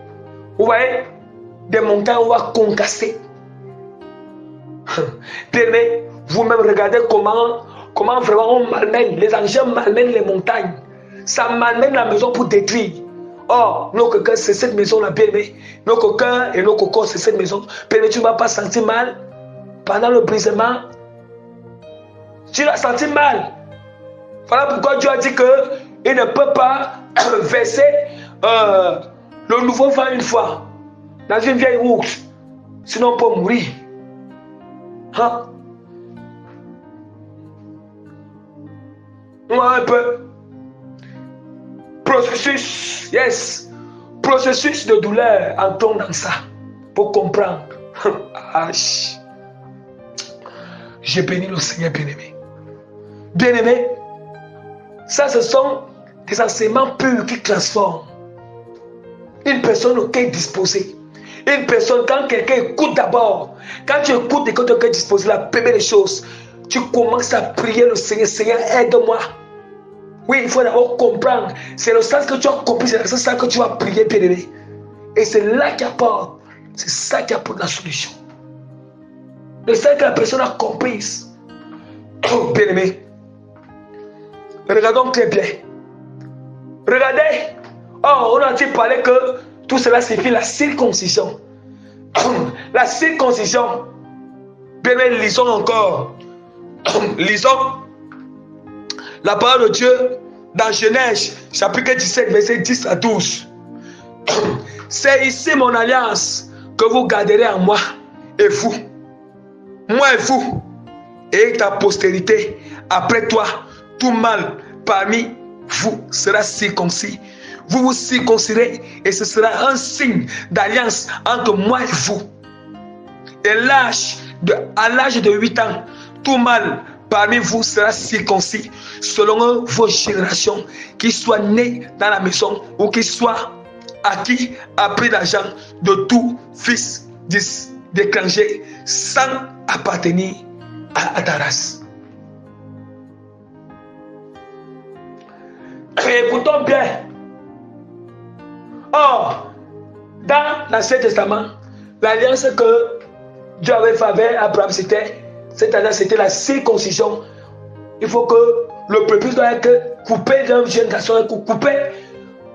vous voyez, des montagnes on va concasser. Bien-aimé, vous-même regardez comment vraiment on malmène, les engins malmènent les montagnes. Ça malmène la maison pour détruire. Or, nos coquins, c'est cette maison-là, bien-aimé. Nos coquins et nos cocons, c'est cette maison. Bien-aimé, tu ne vas pas sentir mal pendant le brisement. Tu vas sentir mal. Voilà pourquoi Dieu a dit qu'il ne peut pas verser le nouveau vent une fois dans une vieille route. Sinon, on peut mourir. Hein? Un peu. Processus, yes. Processus de douleur, entrons dans ça pour comprendre. J'ai béni le Seigneur bien-aimé. Bien-aimé, ça ce sont des enseignements purs qui transforment. Une personne qui est disposée. Une personne, quand quelqu'un écoute d'abord, quand tu écoutes et que tu es disposé, la première des choses, tu commences à prier le Seigneur. Seigneur, aide-moi. Oui, il faut d'abord comprendre. C'est le sens que tu as compris, c'est le sens que tu vas prier, bien-aimé. Et c'est là qu'il apporte. C'est ça qui apporte la solution. Le sens que la personne a compris. Oh, bien-aimé. Regardons très bien. Regardez. Oh, on a-t-il parlé que tout cela signifie la circoncision. La circoncision. Bien-aimé, lisons encore. Lisons la parole de Dieu dans Genèse, chapitre 17, verset 10 à 12. C'est ici mon alliance que vous garderez en moi et vous. Moi et vous. Et ta postérité après toi, tout mâle parmi vous sera circoncis. Vous vous circoncirez et ce sera un signe d'alliance entre moi et vous. Et à l'âge de 8 ans, tout mâle parmi vous sera circoncis selon vos générations, qui soit né dans la maison ou qui soit acquis à prix d'argent de tout fils d'étranger sans appartenir à ta race. Écoutons bien. Or, dans l'Ancien Testament, l'alliance que Dieu avait fait avec Abraham, cette alliance, c'était la circoncision. Il faut que le prépuce doit être coupé d'un jeune garçon, coupé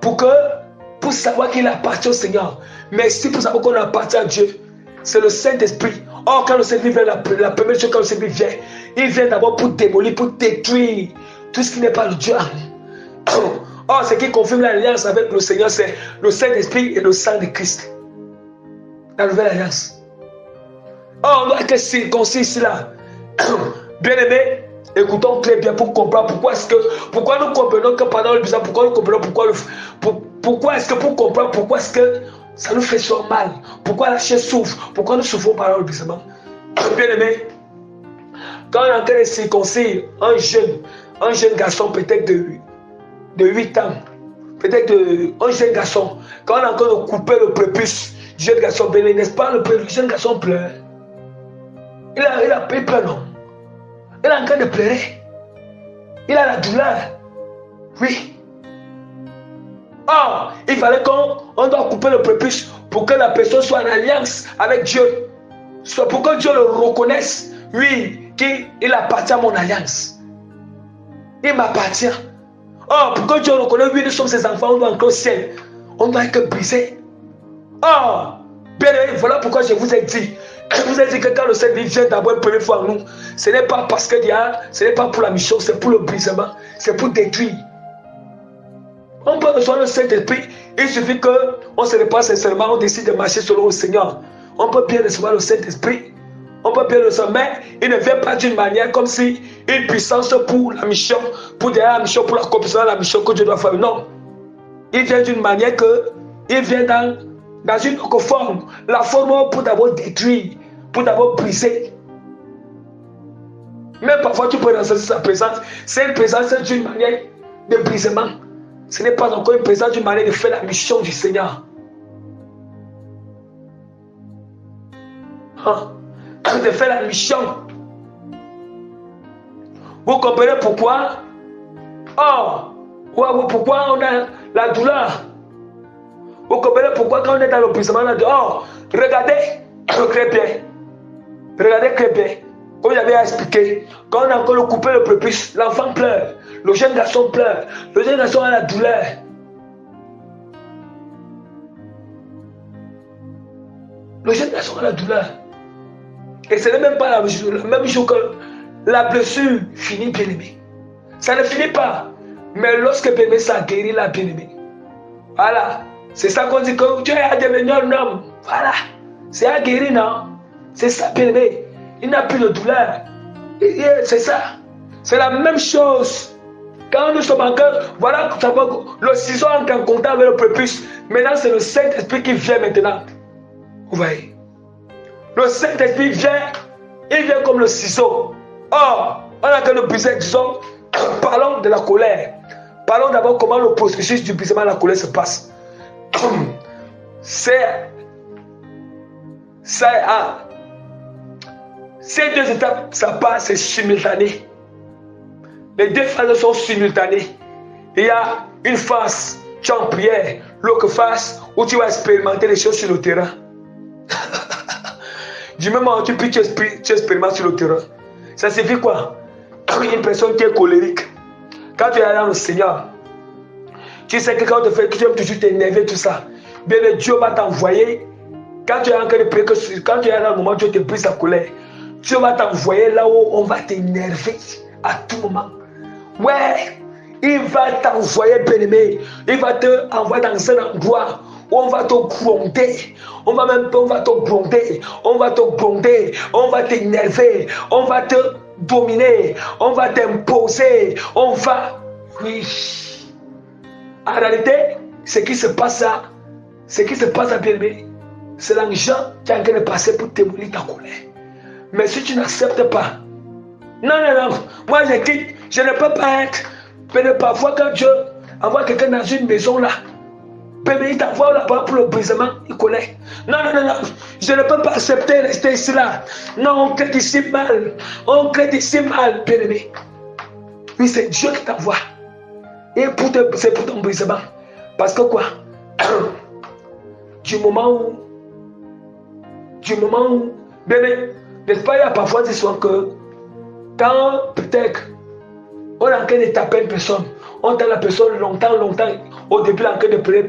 pour savoir qu'il appartient au Seigneur. Mais si pour savoir qu'on appartient à Dieu, c'est le Saint-Esprit. Or, quand le Saint-Esprit vient, la première chose quand le Saint-Esprit vient, il vient d'abord pour démolir, pour détruire tout ce qui n'est pas le Dieu. Or, ce qui confirme l'alliance avec le Seigneur, c'est le Saint-Esprit et le sang de Christ. La nouvelle alliance. Or, on doit être circoncis ici là. Bien-aimés, écoutons très bien pour comprendre pourquoi nous comprenons que pendant le baptême, pourquoi nous comprenons pourquoi est-ce que pour comprendre pourquoi est-ce que ça nous fait so mal, pourquoi la chair souffre, pourquoi nous souffrons pendant le baptême. Bien-aimés, quand on est en train de circoncire un jeune garçon peut-être de 8 ans, peut-être un jeune garçon, quand on est en train de couper le prépuce du jeune garçon, n'est-ce pas, le jeune garçon pleure. Il a peur, non? Il est en train de pleurer. Il a la douleur. Oui. Or, il fallait qu'on doit couper le prépuce pour que la personne soit en alliance avec Dieu. Soit pour que Dieu le reconnaisse. Oui, qu'il appartient à mon alliance. Il m'appartient. Or, pour que Dieu le reconnaisse, oui, nous sommes ses enfants, on doit entrer au ciel. On doit être brisé. Or, bien, voilà pourquoi je vous ai dit. Je vous ai dit que quand le Seigneur vient d'abord une première fois en nous, ce n'est pas parce que ce n'est pas pour la mission, c'est pour le brisement, c'est pour détruire. On peut recevoir le Saint-Esprit, il suffit qu'on se répand sincèrement, on décide de marcher selon le Seigneur. On peut bien recevoir le Saint-Esprit, on peut bien le recevoir, mais il ne vient pas d'une manière comme si une puissance pour la mission, pour derrière la mission, pour l'accomplissement de la mission que Dieu doit faire. Non. Il vient d'une manière il vient dans une autre forme, la forme pour d'abord détruire, pour d'abord briser. Même parfois tu peux ressentir sa présence. C'est une présence d'une manière de brisement. Ce n'est pas encore une présence d'une manière de faire la mission du Seigneur. De faire la mission. Vous comprenez pourquoi? Pourquoi on a la douleur? Vous comprenez pourquoi quand on est dans le brisement, on a dit, regardez très bien. Regardez très bien. Comme j'avais expliqué, quand on a encore coupé le prépuce, l'enfant pleure, le jeune garçon pleure, le jeune garçon a la douleur. Le jeune garçon a la douleur. Et ce n'est même pas le même jour que la blessure finit, bien-aimé. Ça ne finit pas. Mais lorsque bien-aimé, ça guérit la bien-aimé. Voilà. C'est ça qu'on dit que Dieu a devenu un homme. Voilà. C'est à guérir, non? C'est ça, bien-aimé. Il n'a plus de douleur. C'est ça. C'est la même chose. Quand nous sommes en cœur, voilà, le ciseau entre en contact avec le prépuce. Maintenant, c'est le Saint-Esprit qui vient maintenant. Vous voyez? Le Saint-Esprit vient, il vient comme le ciseau. Or, on a que le briser, disons, parlons de la colère. Parlons d'abord comment le processus du brisement de la colère se passe. Ces deux étapes, ça passe, c'est simultané. Les deux phases sont simultanées. Il y a une phase, tu es en prière, l'autre phase où tu vas expérimenter les choses sur le terrain. Du moment où tu pries, tu expérimentes sur le terrain. Ça signifie quoi? Une personne qui est colérique. Quand tu es dans le Seigneur, tu sais que quand on te fait, tu aimes toujours t'énerver, tout ça. Bien, Dieu va t'envoyer. Quand tu es en train de prier, quand tu es dans le moment où Dieu te brise la colère, Dieu va t'envoyer là où on va t'énerver à tout moment. Ouais, il va t'envoyer, bien-aimé. Il va t'envoyer dans un endroit où on va te gronder. On va te gronder. On va te gronder. On va t'énerver. On va te dominer. On va t'imposer. On va... Oui. En réalité, ce qui se passe à bien-aimé, c'est l'argent qui est en train de passer pour témoigner ta colère. Mais si tu n'acceptes pas, Non, non, non. Moi, je quitte. Je ne peux pas être. Mais parfois, quand Dieu envoie quelqu'un dans une maison là, il t'envoie là-bas pour le brisement, il connaît. Non, non, non, non. Je ne peux pas accepter rester ici là. Non, on crée ici mal. On crée ici mal, bien-aimé. Oui, c'est Dieu qui t'envoie. Et c'est pour ton brisement. Parce que quoi? Du moment où, bébé, n'est-ce pas, il y a parfois des soins que, quand peut-être, on est en train de taper une personne, on tape la personne longtemps, au début, en train de pleurer,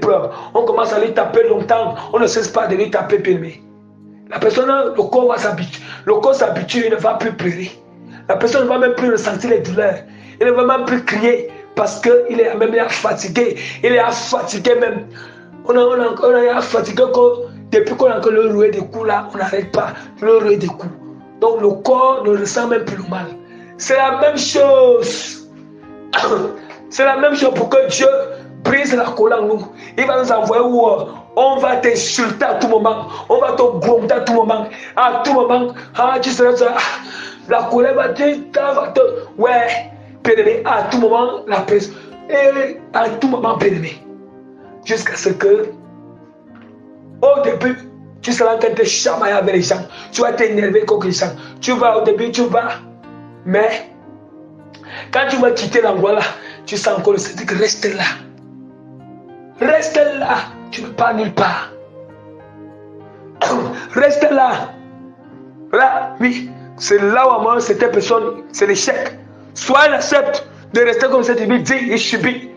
on commence à lui taper longtemps, on ne cesse pas de lui taper, bébé. La personne, le corps va s'habituer, il ne va plus pleurer. La personne ne va même plus ressentir les douleurs, il ne va même plus crier, parce qu'il est même fatigué, même. On est fatigué depuis qu'on a encore le roué des coups là, on n'arrête pas le roué des coups. Donc le corps ne ressent même plus le mal. C'est la même chose. C'est la même chose pour que Dieu brise la colère en nous. Il va nous envoyer où on va t'insulter à tout moment, on va te gronder à tout moment. À tout moment, tu seras ça. La colère va te. Ouais, bien-aimé, à tout moment, la presse. Et à tout moment, bien-aimé. Jusqu'à ce que, au début, tu seras en train de te chamailler avec les gens. Tu vas t'énerver contre les gens. Au début, tu vas. Mais, quand tu vas quitter l'endroit là, tu sens encore le Seigneur. Reste là. Reste là. Tu ne pars nulle part. Reste là. Là, oui. C'est là où à moi, cette personne, c'est l'échec. Soit elle accepte de rester comme ça, il dit, il subit.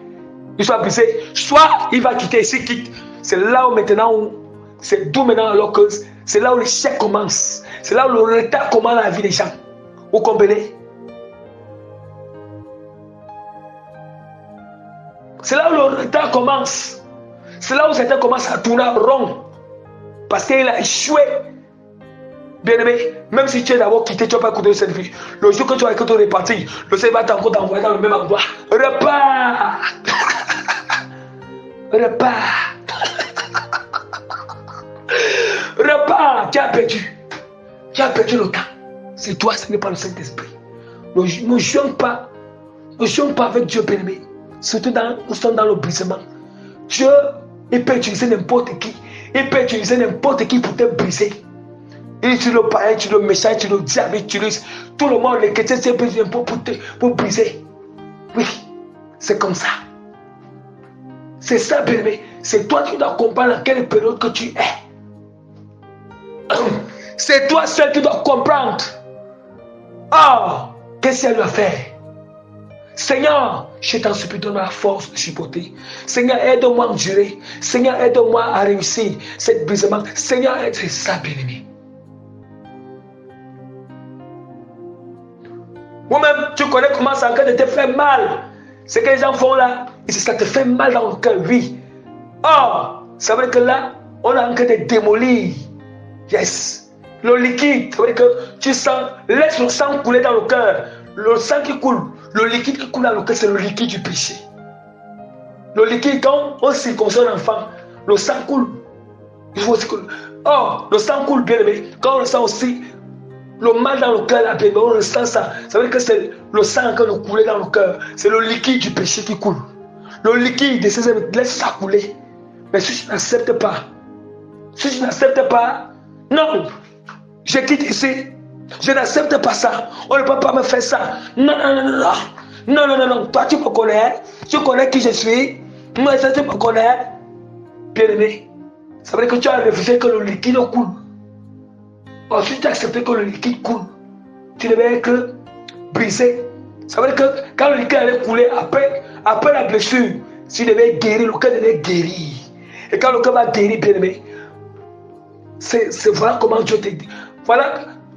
Il soit brisé, soit il va quitter, s'il quitte. C'est là où maintenant, c'est d'où maintenant alors que c'est là où l'échec commence. C'est là où le retard commence dans la vie des gens. Vous comprenez? C'est là où le retard commence. C'est là où certains commencent à tourner en rond. Parce qu'il a échoué. Bien-aimé, même si tu es d'abord quitté, tu ne vas pas écouter cette vie. Le jour que tu vas écouter repartir, le Seigneur va encore t'envoyer dans le même endroit. Repars. Repars. Repars. Tu as perdu. Tu as perdu le temps. C'est toi, ce n'est pas le Saint-Esprit. Ne jouons pas avec Dieu, bien-aimé. Surtout nous sommes dans le brisement. Dieu, il peut utiliser n'importe qui. Il peut utiliser n'importe qui pour te briser. Il utilise le païen, il utilise le méchant, il utilise le diable, il utilise tout le monde, les chrétiens, c'est pour briser. Oui, c'est comme ça. C'est ça, bien-aimé. C'est toi qui dois comprendre dans quelle période que tu es. C'est toi seul qui dois comprendre. Oh, qu'est-ce qu'elle doit faire? Seigneur, je t'en supplie, donne la force de supporter. Seigneur, aide-moi à endurer. Seigneur, aide-moi à réussir cette brisement. Seigneur, c'est ça, bien-aimé. Vous-même, tu connais comment ça te fait mal. Ce que les gens font là, ça te fait mal dans le cœur, oui. Oh, ça veut dire que là, on est en train de démolir. Yes. Le liquide, ça veut dire que tu sens, laisse le sang couler dans le cœur. Le sang qui coule, le liquide qui coule dans le cœur, c'est le liquide du péché. Le liquide, quand on circoncise un enfant, le sang coule. Il faut aussi couler. Oh, le sang coule, bien aimé. Quand on le sent aussi, le mal dans le cœur, là, bien, on le sent ça. Ça veut dire que c'est le sang qui a coulé dans le cœur. C'est le liquide du péché qui coule. Le liquide, laisse ça couler. Mais si tu n'acceptes pas, non, je quitte ici. Je n'accepte pas ça. On ne peut pas me faire ça. Non, non, non, non, non. Non, non, non, non. Toi, tu me connais. Tu connais qui je suis. Moi, ça, tu me connais. Bien aimé. Ça veut dire que tu as refusé que le liquide coule. Ensuite, tu as accepté que le liquide coule. Tu devais être brisé. Ça veut dire que quand le liquide allait couler, après la blessure, tu devais guérir, le cœur devait guérir. Et quand le cœur va guérir, bien aimé, c'est voilà comment Dieu te dit. Voilà,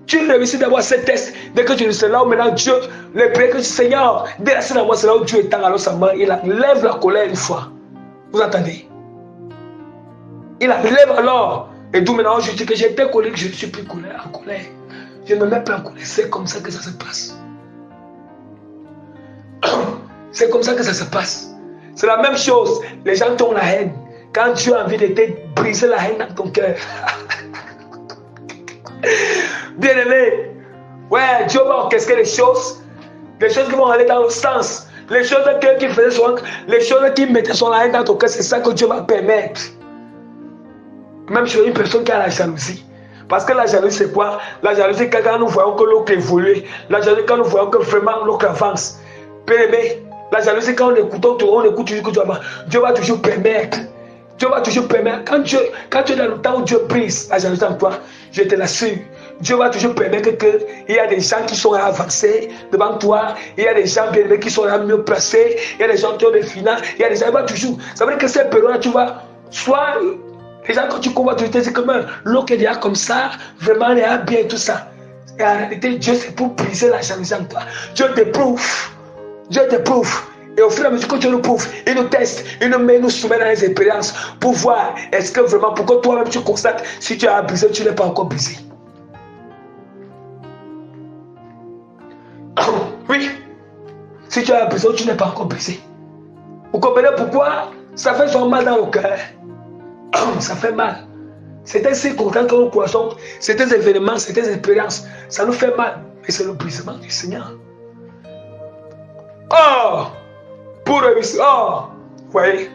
tu réussis d'avoir ce test. Dès que tu le sais là où maintenant Dieu, le prière que tu Seigneur, déracine dans moi, c'est là où Dieu est alors sa main, il lève la colère une fois. Vous entendez? Il la lève alors. Et d'où maintenant je dis que j'étais colérique, je ne suis plus en colère. Je ne me mets pas en colère. C'est comme ça que ça se passe. C'est comme ça que ça se passe. C'est la même chose. Les gens t'ont la haine. Quand Dieu a envie de te briser la haine dans ton cœur. Bien-aimé, Ouais, Dieu va orchestrer les choses qui vont aller dans le sens. Les choses qui faisaient son, les choses qui mettaient son arrêt dans ton cœur, c'est ça que Dieu va permettre. Même sur une personne qui a la jalousie. Parce que la jalousie, c'est quoi? La jalousie, quand nous voyons que l'autre évolue. La jalousie, quand nous voyons que vraiment l'autre avance. Bien-aimé, la jalousie, quand on écoute toujours que Dieu va toujours permettre. Dieu va toujours permettre. Quand tu es dans le temps où Dieu brise la jalousie en toi, je te l'assure, Dieu va toujours permettre qu'il y a des gens qui sont avancés devant toi. Il y a des gens bien aimés qui sont mieux placés. Il y a des gens qui ont des finances. Il y a des gens qui vont toujours. Ça veut dire que cette période-là, tu vas soit. Les gens, quand tu comprends, tu te dis que l'autre est déjà comme ça, vraiment, il est bien, tout ça. Et en réalité, Dieu, c'est pour briser la jalousie en toi. Dieu t'éprouve. Dieu t'éprouve. Et au fur et à mesure que Dieu nous prouve, il nous teste, il nous soumet dans les expériences pour voir, est-ce que vraiment, pour que toi-même tu constates, si tu as brisé, tu n'es pas encore brisé. Oui. Si tu as brisé, tu n'es pas encore brisé. Vous comprenez pourquoi ça fait son mal dans le cœur? Ça fait mal. C'est ainsi content que nous croissons, c'est des événements, c'est des expériences. Ça nous fait mal, mais c'est le brisement du Seigneur. Oh! Pour réussir. Oh! Vous voyez?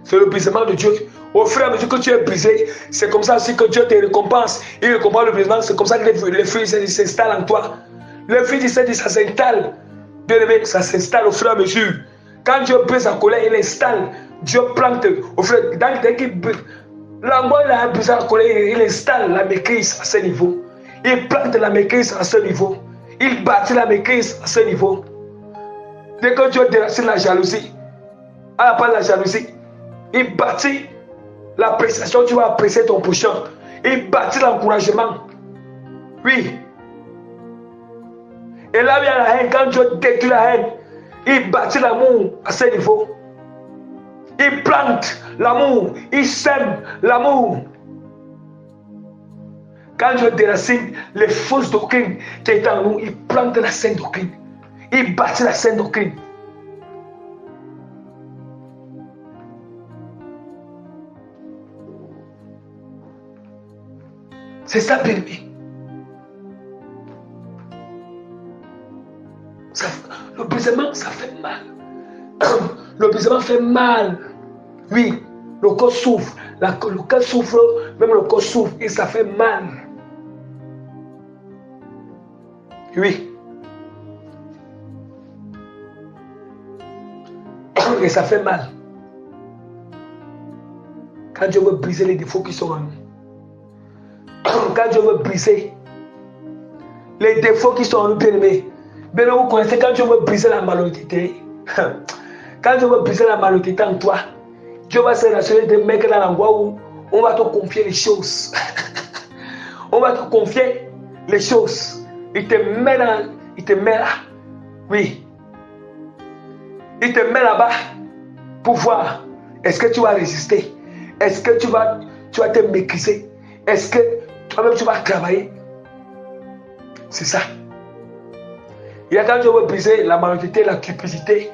C'est le brisement de Dieu. Au fur et à mesure que tu es brisé, c'est comme ça aussi que Dieu te récompense. Il récompense le brisement, c'est comme ça que les fruits s'installent en toi. Le fruit, ça s'installe. Bien aimé, ça s'installe au fur et à mesure. Quand Dieu brise sa colère, il installe. Dieu plante au fur et à mesure. L'angoisse, il a brisé la colère, il installe la maîtrise à ce niveau. Il plante la maîtrise à ce niveau. Il bâtit la maîtrise à ce niveau. Dès que Dieu déracine la jalousie, à la part de la jalousie, il bâtit l'appréciation, tu vas apprécier ton prochain. Il bâtit l'encouragement. Oui. Et là, il y a la haine. Quand Dieu détruit la haine, il bâtit l'amour à ce niveau. Il plante l'amour. Il sème l'amour. Quand Dieu déracine les fausses doctrines qui étaient en nous, il plante la sainte doctrine. Il bâtit la sainte doctrine. C'est ça, bien-aimé. Le brisement, ça fait mal. Le brisement fait mal. Oui, le corps souffre. Le cœur souffre, même le corps souffre et ça fait mal. Oui. Et ça fait mal. Quand Dieu veut briser les défauts qui sont en nous. Quand Dieu veut briser les défauts qui sont en nous, bien-aimés. Bien, vous connaissez, quand Dieu veut briser la malhonnêteté, quand Dieu veut briser la malhonnêteté en toi, Dieu va se rassurer de mettre dans l'endroit où on va te confier les choses. On va te confier les choses. Il te met là. Oui. Il te met là-bas pour voir. Est-ce que tu vas résister? Est-ce que tu vas te maîtriser? Est-ce que toi-même tu vas travailler? C'est ça. Il y a quand Dieu veut briser la malhonnêteté, la cupidité.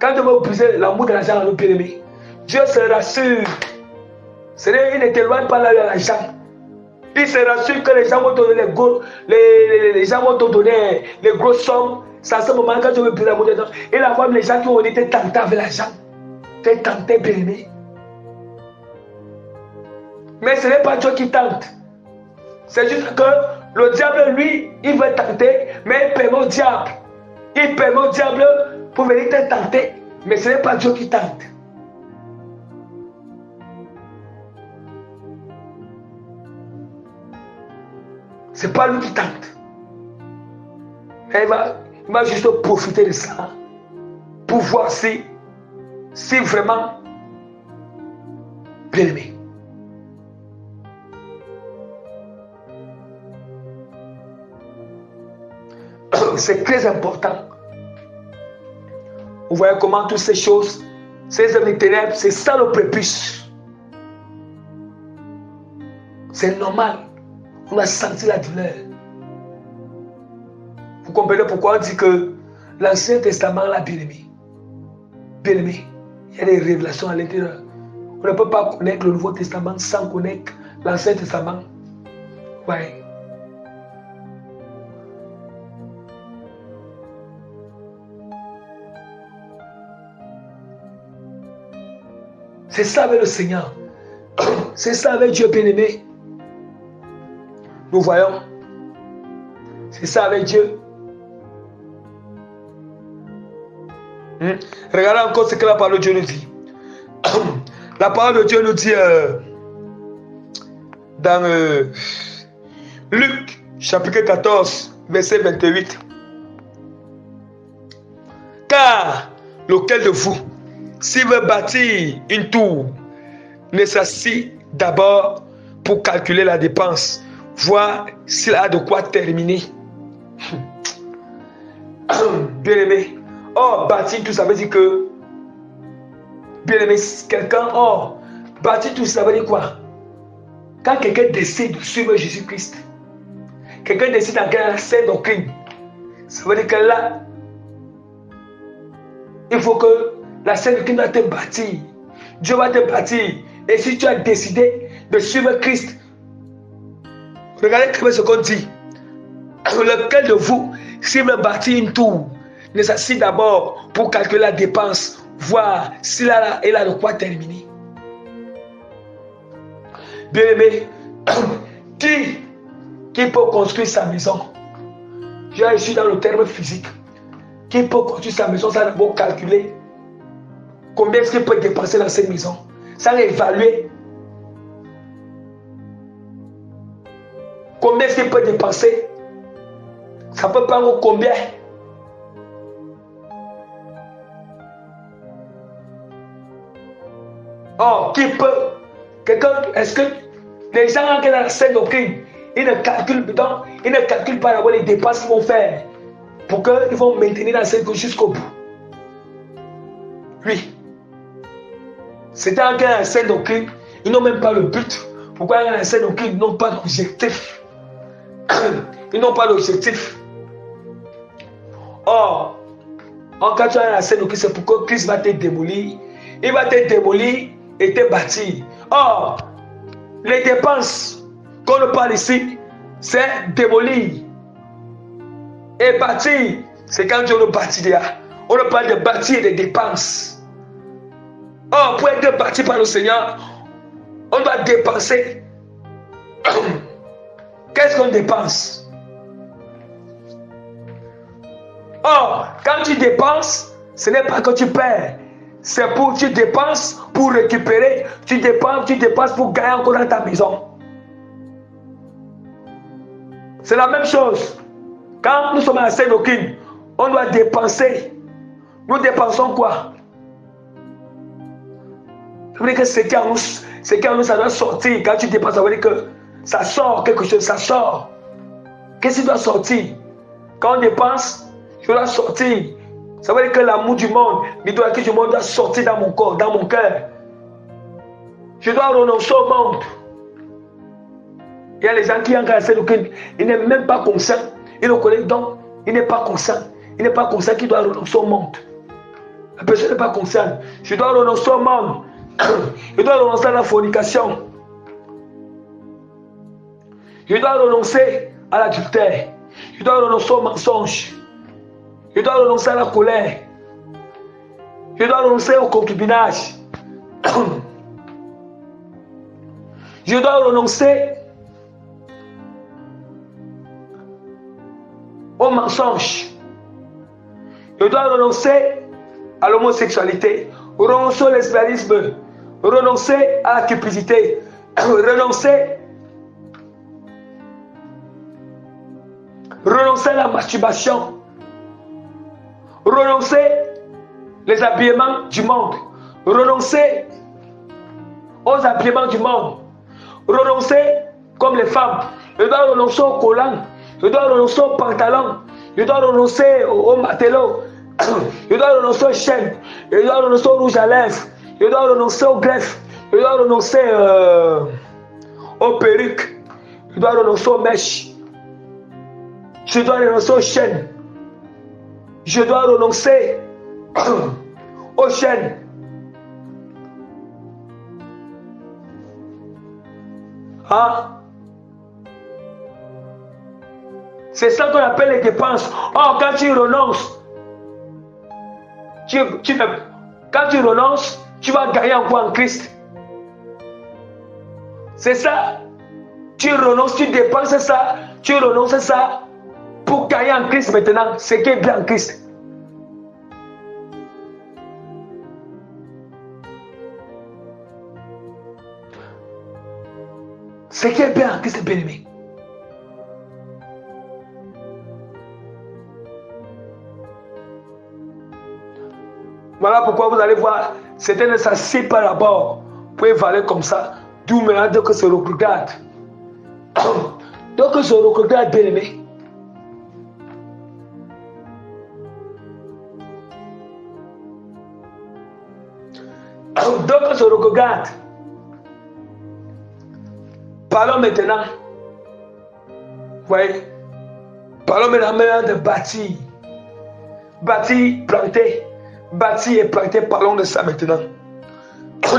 Quand Dieu veut briser l'amour de l'argent dans nos bien-aimés, Dieu se rassure. Il ne t'éloigne pas là de l'argent. Il se rassure que les gens vont te donner les gens vont te donner les grosses sommes. C'est à ce moment quand Dieu veut briser l'amour de l'argent. Et la femme, les gens qui ont été tentés avec l'argent. T'es tenté, bien-aimé. Mais ce n'est pas Dieu qui tente. C'est juste que le diable, lui, il veut tenter, mais il permet au diable. Il permet au diable pour venir te tenter, mais ce n'est pas Dieu qui tente. Ce n'est pas lui qui tente. Mais il va juste profiter de ça pour voir si vraiment bien aimé. C'est très important. Vous voyez comment toutes ces choses, ces œuvres des ténèbres, c'est ça le prépuce. C'est normal. On a senti la douleur. Vous comprenez pourquoi on dit que l'Ancien Testament l'a bien aimé. Bien aimé. Il y a des révélations à l'intérieur. On ne peut pas connaître le Nouveau Testament sans connaître l'Ancien Testament. Ouais. C'est ça avec le Seigneur. C'est ça avec Dieu bien-aimé. Nous voyons. C'est ça avec Dieu. Regardez encore ce que la parole de Dieu nous dit. La parole de Dieu nous dit dans Luc chapitre 14 verset 28. Car lequel de vous, s'il veut bâtir une tour, ne s'assit d'abord pour calculer la dépense, voir s'il a de quoi terminer. Bien aimé. Oh, bâtir tout ça veut dire que, bien aimé, quelqu'un, bâtir tout ça veut dire quoi? Quand quelqu'un décide de suivre Jésus-Christ, quelqu'un décide d'entrer dans la sainte doctrine, ça veut dire que là, il faut que la sainte doctrine va te bâtir. Dieu va te bâtir. Et si tu as décidé de suivre Christ, regardez ce qu'on dit. Lequel de vous, s'il veut bâtir une tour, ne s'assit d'abord pour calculer la dépense, voir s'il a de quoi terminer. Bien aimé, qui peut construire sa maison? Je suis dans le terme physique. Qui peut construire sa maison sans d'abord calculer combien est-ce qu'il peut dépenser dans cette maison, sans évaluer combien est-ce qu'il peut dépenser, ça peut prendre combien. Oh, qui peut? Quelqu'un, est-ce que les gens qui sont dans la sainte doctrine, ils ne calculent pas d'abord les dépenses qu'ils vont faire pour qu'ils vont maintenir la sainte doctrine jusqu'au bout? Oui. C'est dans la sainte doctrine, ils n'ont même pas le but. Pourquoi dans la sainte doctrine, ils n'ont pas d'objectif? Ils n'ont pas d'objectif. Or, quand tu es dans la sainte doctrine, c'est pourquoi Christ va te démolir. Il va te démolir et te bâtir. Or, les dépenses qu'on nous parle ici, c'est démolir. Et bâtir, c'est quand Dieu nous bâtira. On nous parle de bâtir des dépenses. Or, pour être bâti par le Seigneur, on doit dépenser. Qu'est-ce qu'on dépense? Or, quand tu dépenses, ce n'est pas que tu perds. C'est pour tu dépenses pour récupérer. Tu dépenses pour gagner encore dans ta maison. C'est la même chose. Quand nous sommes à la sainte doctrine, on doit dépenser. Nous dépensons quoi? Ça veut dire que c'est qu'en nous, ça doit sortir. Quand tu dépenses, ça veut dire que ça sort quelque chose, ça sort. Qu'est-ce qui doit sortir? Quand on dépense, je dois sortir. Ça veut dire que l'amour du monde, l'idolâtrie du monde doit sortir dans mon corps, dans mon cœur. Je dois renoncer au monde. Il y a les gens qui entrent à cette doctrine, il n'est même pas conscient. Il le connaît donc, il n'est pas conscient. Il n'est pas conscient qu'il doit renoncer au monde. La personne n'est pas consciente. Je dois renoncer au monde. Je dois renoncer à la fornication. Je dois renoncer à l'adultère. Je dois renoncer au mensonge. Je dois renoncer à la colère. Je dois renoncer au concubinage. Je dois renoncer au mensonge. Je dois renoncer à l'homosexualité. Renoncer au lesbianisme. Renoncer à la cupidité. Renoncer à la masturbation. Renoncer les habillements du monde. Renoncer aux habillements du monde. Renoncer comme les femmes. Je dois renoncer au collant. Je dois renoncer au pantalon. Je dois renoncer au matelot. Je dois renoncer aux chaînes. Je dois renoncer au rouge à lèvres. Je dois renoncer au greffe. Je dois renoncer aux perruques. Je dois renoncer aux mèches. Je dois renoncer aux chaînes. Je dois renoncer aux chaînes. Hein? C'est ça qu'on appelle les dépenses. Oh, quand tu renonces, quand tu renonces, tu vas gagner encore en Christ. C'est ça. Tu renonces, tu dépenses ça, tu renonces ça pour gagner en Christ maintenant. Ce qui est bien en Christ. Ce qui est bien en Christ, bien-aimé. Voilà pourquoi vous allez voir, certains ne s'assient pas d'abord pour évaluer comme ça. D'où maintenant que se regarde. Donc se regarde, bien-aimé. Donc se regarde. Parlons maintenant. Vous voyez? Parlons maintenant de bâtir. Bâtir, planter. Bâtir et planter, parlons de ça maintenant.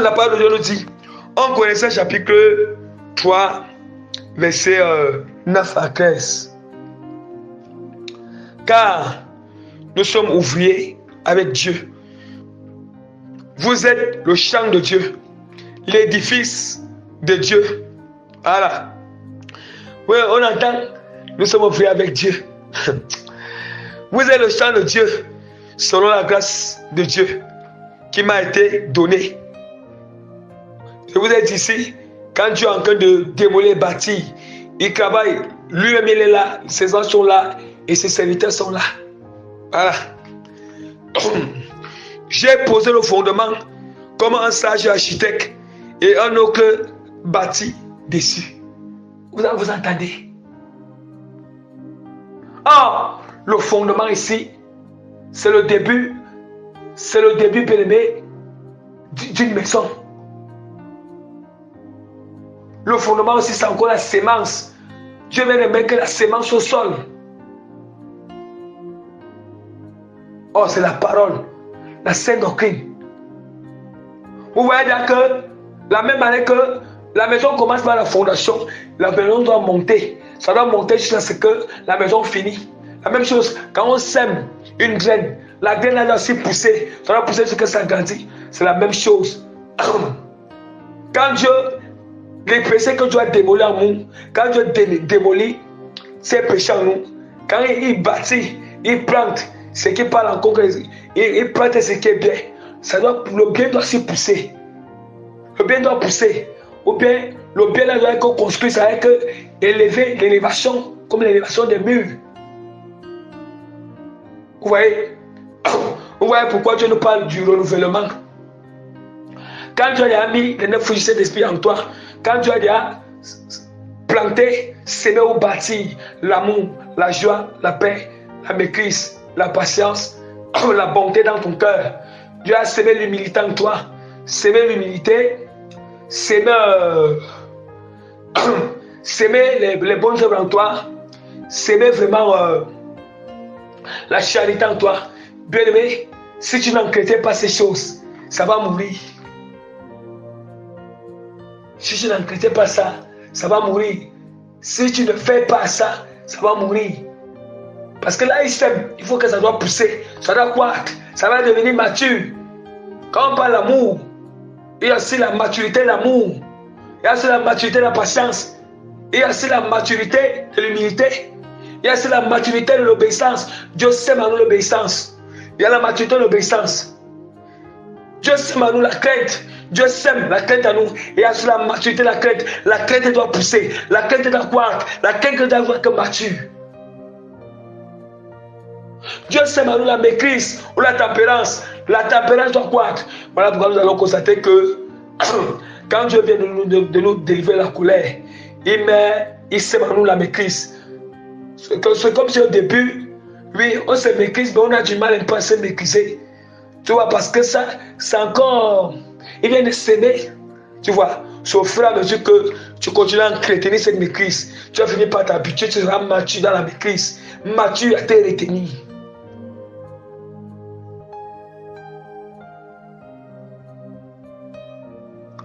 La parole de Dieu nous dit, on connaissait chapitre 3, verset 9 à 15. Car nous sommes ouvriers avec Dieu. Vous êtes le champ de Dieu, l'édifice de Dieu. Voilà. Oui, on entend, nous sommes ouvriers avec Dieu. Vous êtes le champ de Dieu, selon la grâce de Dieu qui m'a été donnée. Et vous êtes ici, quand Dieu est en train de démolir, bâtir, il travaille, lui-même il est là, ses anges sont là et ses serviteurs sont là. Voilà. J'ai posé le fondement comme un sage architecte et un autre bâti dessus. Vous entendez? Ah, le fondement ici, c'est le début bien-aimé d'une maison. Le fondement aussi, c'est encore la sémence. Dieu vient de mettre la sémence au sol. Oh, c'est la parole, la sainte doctrine. Vous voyez bien que la même année que la maison commence par la fondation, la maison doit monter. Ça doit monter jusqu'à ce que la maison finisse. La même chose, quand on sème une graine, la graine elle doit aussi pousser. Ça doit pousser jusqu'à ce que ça grandit. C'est la même chose. Quand Dieu, les péchés que Dieu a démolis en nous, quand Dieu démolit ses péchés en nous, quand il bâtit, il plante, ce qui parle encore, il plante ce qui est bien. Le bien doit aussi pousser. Le bien doit pousser. Ou bien, le bien doit être construit, ça veut dire élever l'élévation, comme l'élévation des murs. Vous voyez pourquoi Dieu nous parle du renouvellement. Quand Dieu a mis les 9 fruits d'esprit en toi, quand Dieu a planté, s'aimer ou bâti l'amour, la joie, la paix, la maîtrise, la patience, la bonté dans ton cœur, Dieu a semé l'humilité en toi, s'aimer l'humilité, s'aimer les bonnes œuvres en toi, s'aimer vraiment la charité en toi. Bien aimé, si tu n'entretiens pas ces choses, ça va mourir. Si tu n'entretiens pas ça, ça va mourir. Si tu ne fais pas ça, ça va mourir. Parce que là, il sème, il faut que ça doit pousser, ça doit croître, ça va devenir mature. Quand on parle d'amour, il y a aussi la maturité de l'amour, il y a aussi la maturité de la patience, il y a aussi la maturité de l'humilité, il y a aussi la maturité de l'obéissance. Dieu sème en nous l'obéissance. Il y a la maturité de l'obéissance. Dieu sème en nous la crainte. Dieu sème la crainte à nous. Et il y a aussi la maturité de la crainte. La crainte doit pousser. La crainte doit croître. La crainte doit être mature. Dieu sème en nous la maîtrise ou la tempérance. La tempérance doit croître. Voilà pourquoi nous allons constater que quand Dieu vient de nous délivrer la colère, il sème en nous la maîtrise. C'est comme si au début, oui, on se maîtrise, mais on a du mal un peu à se maîtriser. Tu vois, parce que ça, c'est encore... Il vient de s'aimer. Tu vois, c'est au fur et à mesure que tu continues à entretenir cette maîtrise. Tu vas finir par t'habituer, tu seras mature dans la maîtrise. Mature à te retenir.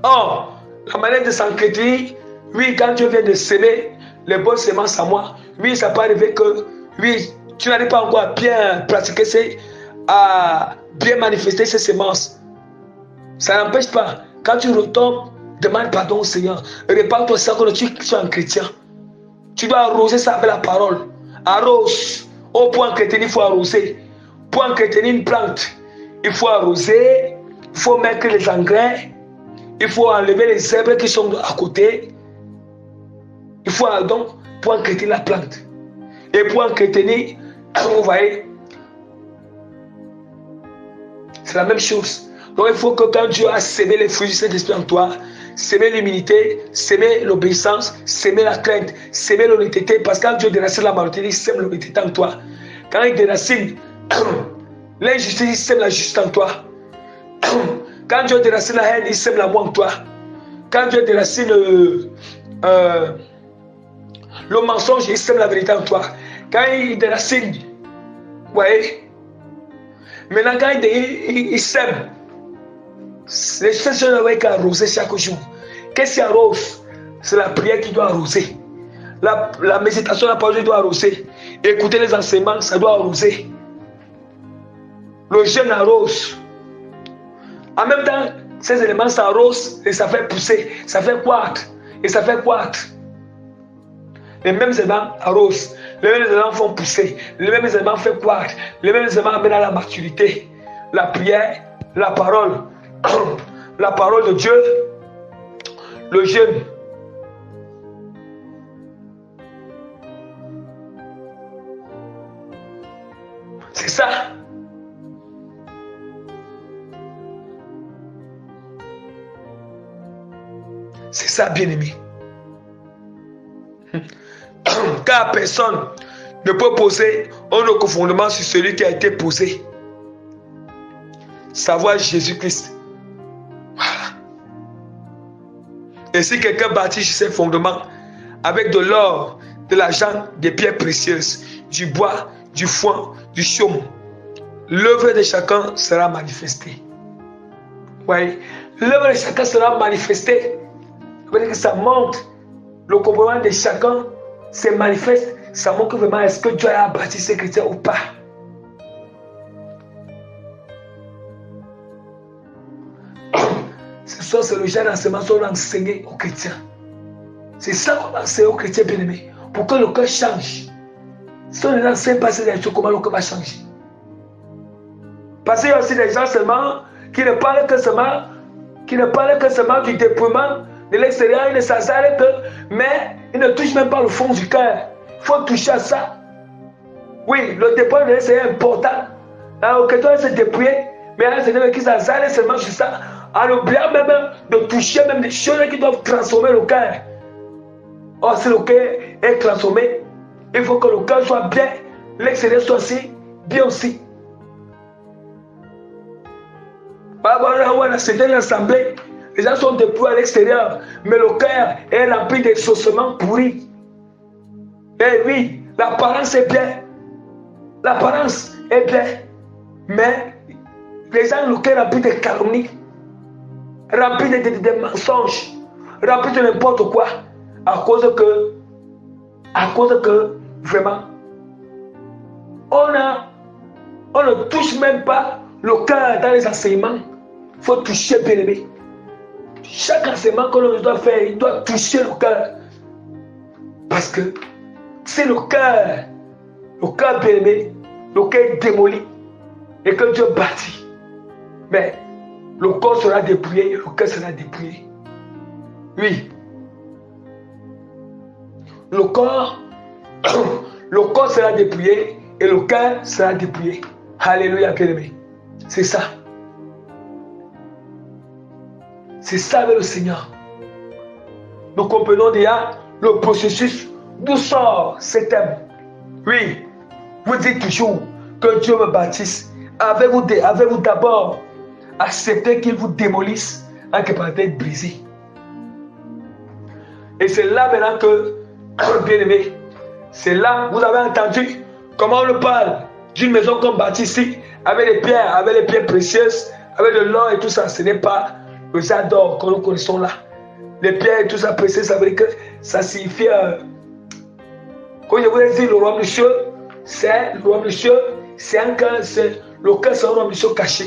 Or, la manière de s'entretenir, oui, quand Dieu vient de s'aimer les bonnes semences à moi, oui, ça peut arriver que, oui, tu n'arrives pas encore à bien pratiquer, à bien manifester ces semences. Ça n'empêche pas. Quand tu retombes, demande pardon au Seigneur. Répare-toi ça que tu es un chrétien. Tu dois arroser ça avec la parole. Arrose. Au point chrétien, il faut arroser. Pour chrétien une plante, il faut arroser, il faut mettre les engrais, il faut enlever les herbes qui sont à côté. Il faut donc pour chrétien la plante. Et pour chrétien, vous voyez, c'est la même chose. Donc il faut que quand Dieu a sémé les fruits du Saint-Esprit en toi, s'aimer l'humilité, s'aimer l'obéissance, s'aimer la crainte, s'aimer l'honnêteté, parce que quand Dieu déracine la malhonnêteté, il sème l'honnêteté en toi. Quand il déracine l'injustice, il sème la justice en toi. Quand Dieu déracine la haine, il sème l'amour en toi. Quand Dieu déracine le mensonge, il sème la vérité en toi. Quand il déracine, vous voyez, maintenant quand il sème, les choses ne doivent qu'arroser chaque jour. Qu'est-ce qui arrose? C'est la prière qui doit arroser. La méditation, la parole doit arroser. Écouter les enseignements, ça doit arroser. Le jeûne arrose. En même temps, ces éléments s'arrosent et ça fait pousser, ça fait croître. Et ça fait croître. Les mêmes éléments arrosent. Les mêmes éléments font pousser. Les mêmes éléments font croître. Les mêmes éléments amènent à la maturité. La prière, la parole. La parole de Dieu, le jeûne. C'est ça. C'est ça, bien-aimé. Car personne ne peut poser un autre fondement sur celui qui a été posé. Savoir Jésus-Christ. Voilà. Et si quelqu'un bâtit sur ses fondements avec de l'or, de l'argent, des pierres précieuses, du bois, du foin, du chaume, l'œuvre de chacun sera manifestée. Oui, l'œuvre de chacun sera manifestée. Ça veut dire que ça montre le comportement de chacun, se manifeste, ça montre vraiment est-ce que Dieu a bâti ces chrétiens ou pas. Ce soir, c'est le genre d'enseignement qu'on a enseigné aux chrétiens. C'est ça qu'on a enseigné aux chrétiens bien-aimés, pour que le cœur change. Si on n'enseigne pas ces choses, comment le cœur va changer? Parce qu'il y a aussi des gens seulement qui ne parlent que seulement du dépouillement de l'extérieur, ils ne s'arrêtent que, mais ils ne touchent même pas le fond du cœur. Il faut toucher à ça. Oui, le dépouillement de l'extérieur est important. Alors que toi, se dépouiller, mais là, c'est qui s'arrêtent seulement sur ça, en oubliant même de toucher même des choses qui doivent transformer le cœur. Or, si le cœur est transformé, il faut que le cœur soit bien, l'extérieur soit aussi bien aussi. Par rapport à certaines assemblées, les gens sont dépouillés à l'extérieur, mais le cœur est rempli de saucements pourris. Et oui, l'apparence est bien. L'apparence est bien. Mais les gens, le cœur est rempli de calomnies, rempli de mensonges, rempli de n'importe quoi. À cause que vraiment, on ne touche même pas le cœur dans les enseignements. Il faut toucher, bien aimé. Chaque enseignement que l'on doit faire, il doit toucher le cœur. Parce que c'est le cœur bien aimé, le cœur est démoli et que Dieu bâtit. Mais le corps sera dépouillé et le cœur sera dépouillé. Oui. Le corps sera dépouillé et le cœur sera dépouillé. Alléluia, bien aimé. C'est ça. C'est ça avec le Seigneur. Nous comprenons déjà le processus d'où sort cet thème. Oui, vous dites toujours que Dieu me baptise. Avez-vous d'abord accepté qu'il vous démolisse en capacité de briser? Et c'est là maintenant que, bien aimé, c'est là vous avez entendu comment on parle d'une maison qu'on bâtit ici avec les pierres précieuses, avec de l'or et tout ça. Ce n'est pas le genre d'or que nous connaissons là. Les pierres et tout ça précieux, ça veut dire que ça signifie, comme je vous ai dit, le royaume du ciel, c'est le royaume du ciel, c'est le cœur, c'est un royaume du ciel caché.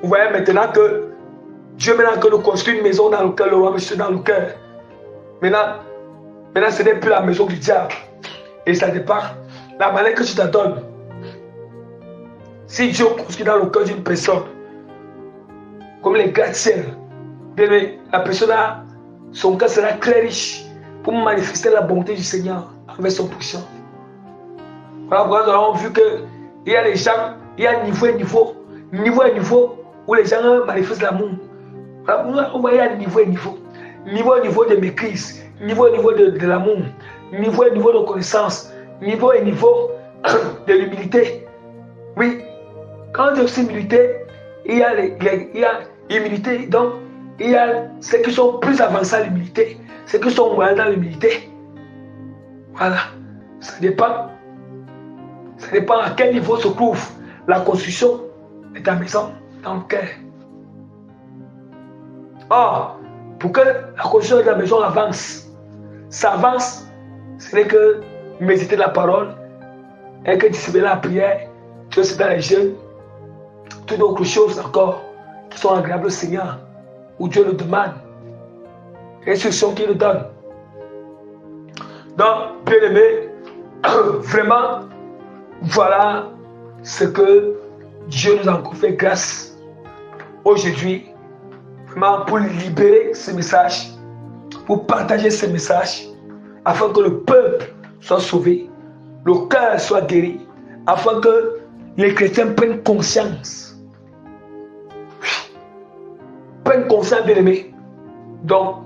Vous voyez maintenant que Dieu maintenant que nous construisons une maison dans le cœur, le roi monsieur dans le cœur. Maintenant, ce n'est plus la maison du diable. Et ça dépend de la manière que tu t'adonnes. Si Dieu construit dans le cœur d'une personne, comme les gratte-ciel, la personne a, son cœur sera très riche pour manifester la bonté du Seigneur envers son prochain. Voilà pourquoi nous avons vu qu'il y a des gens, il y a niveau et niveau où les gens manifestent l'amour. Voilà, on voit il y a niveau et niveau. Niveau de maîtrise, niveau de l'amour, niveau de connaissance, niveau de l'humilité. Oui, quand on dit aussi humilité, il y a humilité, donc il y a ceux qui sont plus avancés à l'humilité, ceux qui sont moyens dans l'humilité. Voilà, ça dépend à quel niveau se trouve la construction de ta maison dans le cœur. Or, pour que la construction de ta maison avance, ça avance, ce n'est que méditer la parole et que dissimuler la prière, tu es dans les jeûnes, toutes d'autres choses encore qui sont agréables au Seigneur, où Dieu le demande, instructions qu'il nous donne. Donc, bien aimé, vraiment, voilà ce que Dieu nous a encore fait grâce aujourd'hui, vraiment pour libérer ce message, pour partager ce message, afin que le peuple soit sauvé, le cœur soit guéri, afin que les chrétiens prennent conscience. Prennent conscience, bien aimé. Donc,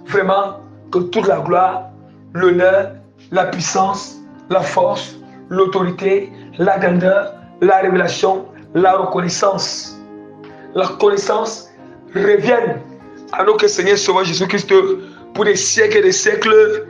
vraiment, que toute la gloire, l'honneur, la puissance, la force, l'autorité, la grandeur, la révélation, la reconnaissance, la connaissance reviennent à notre Seigneur Sauveur Jésus-Christ pour des siècles et des siècles.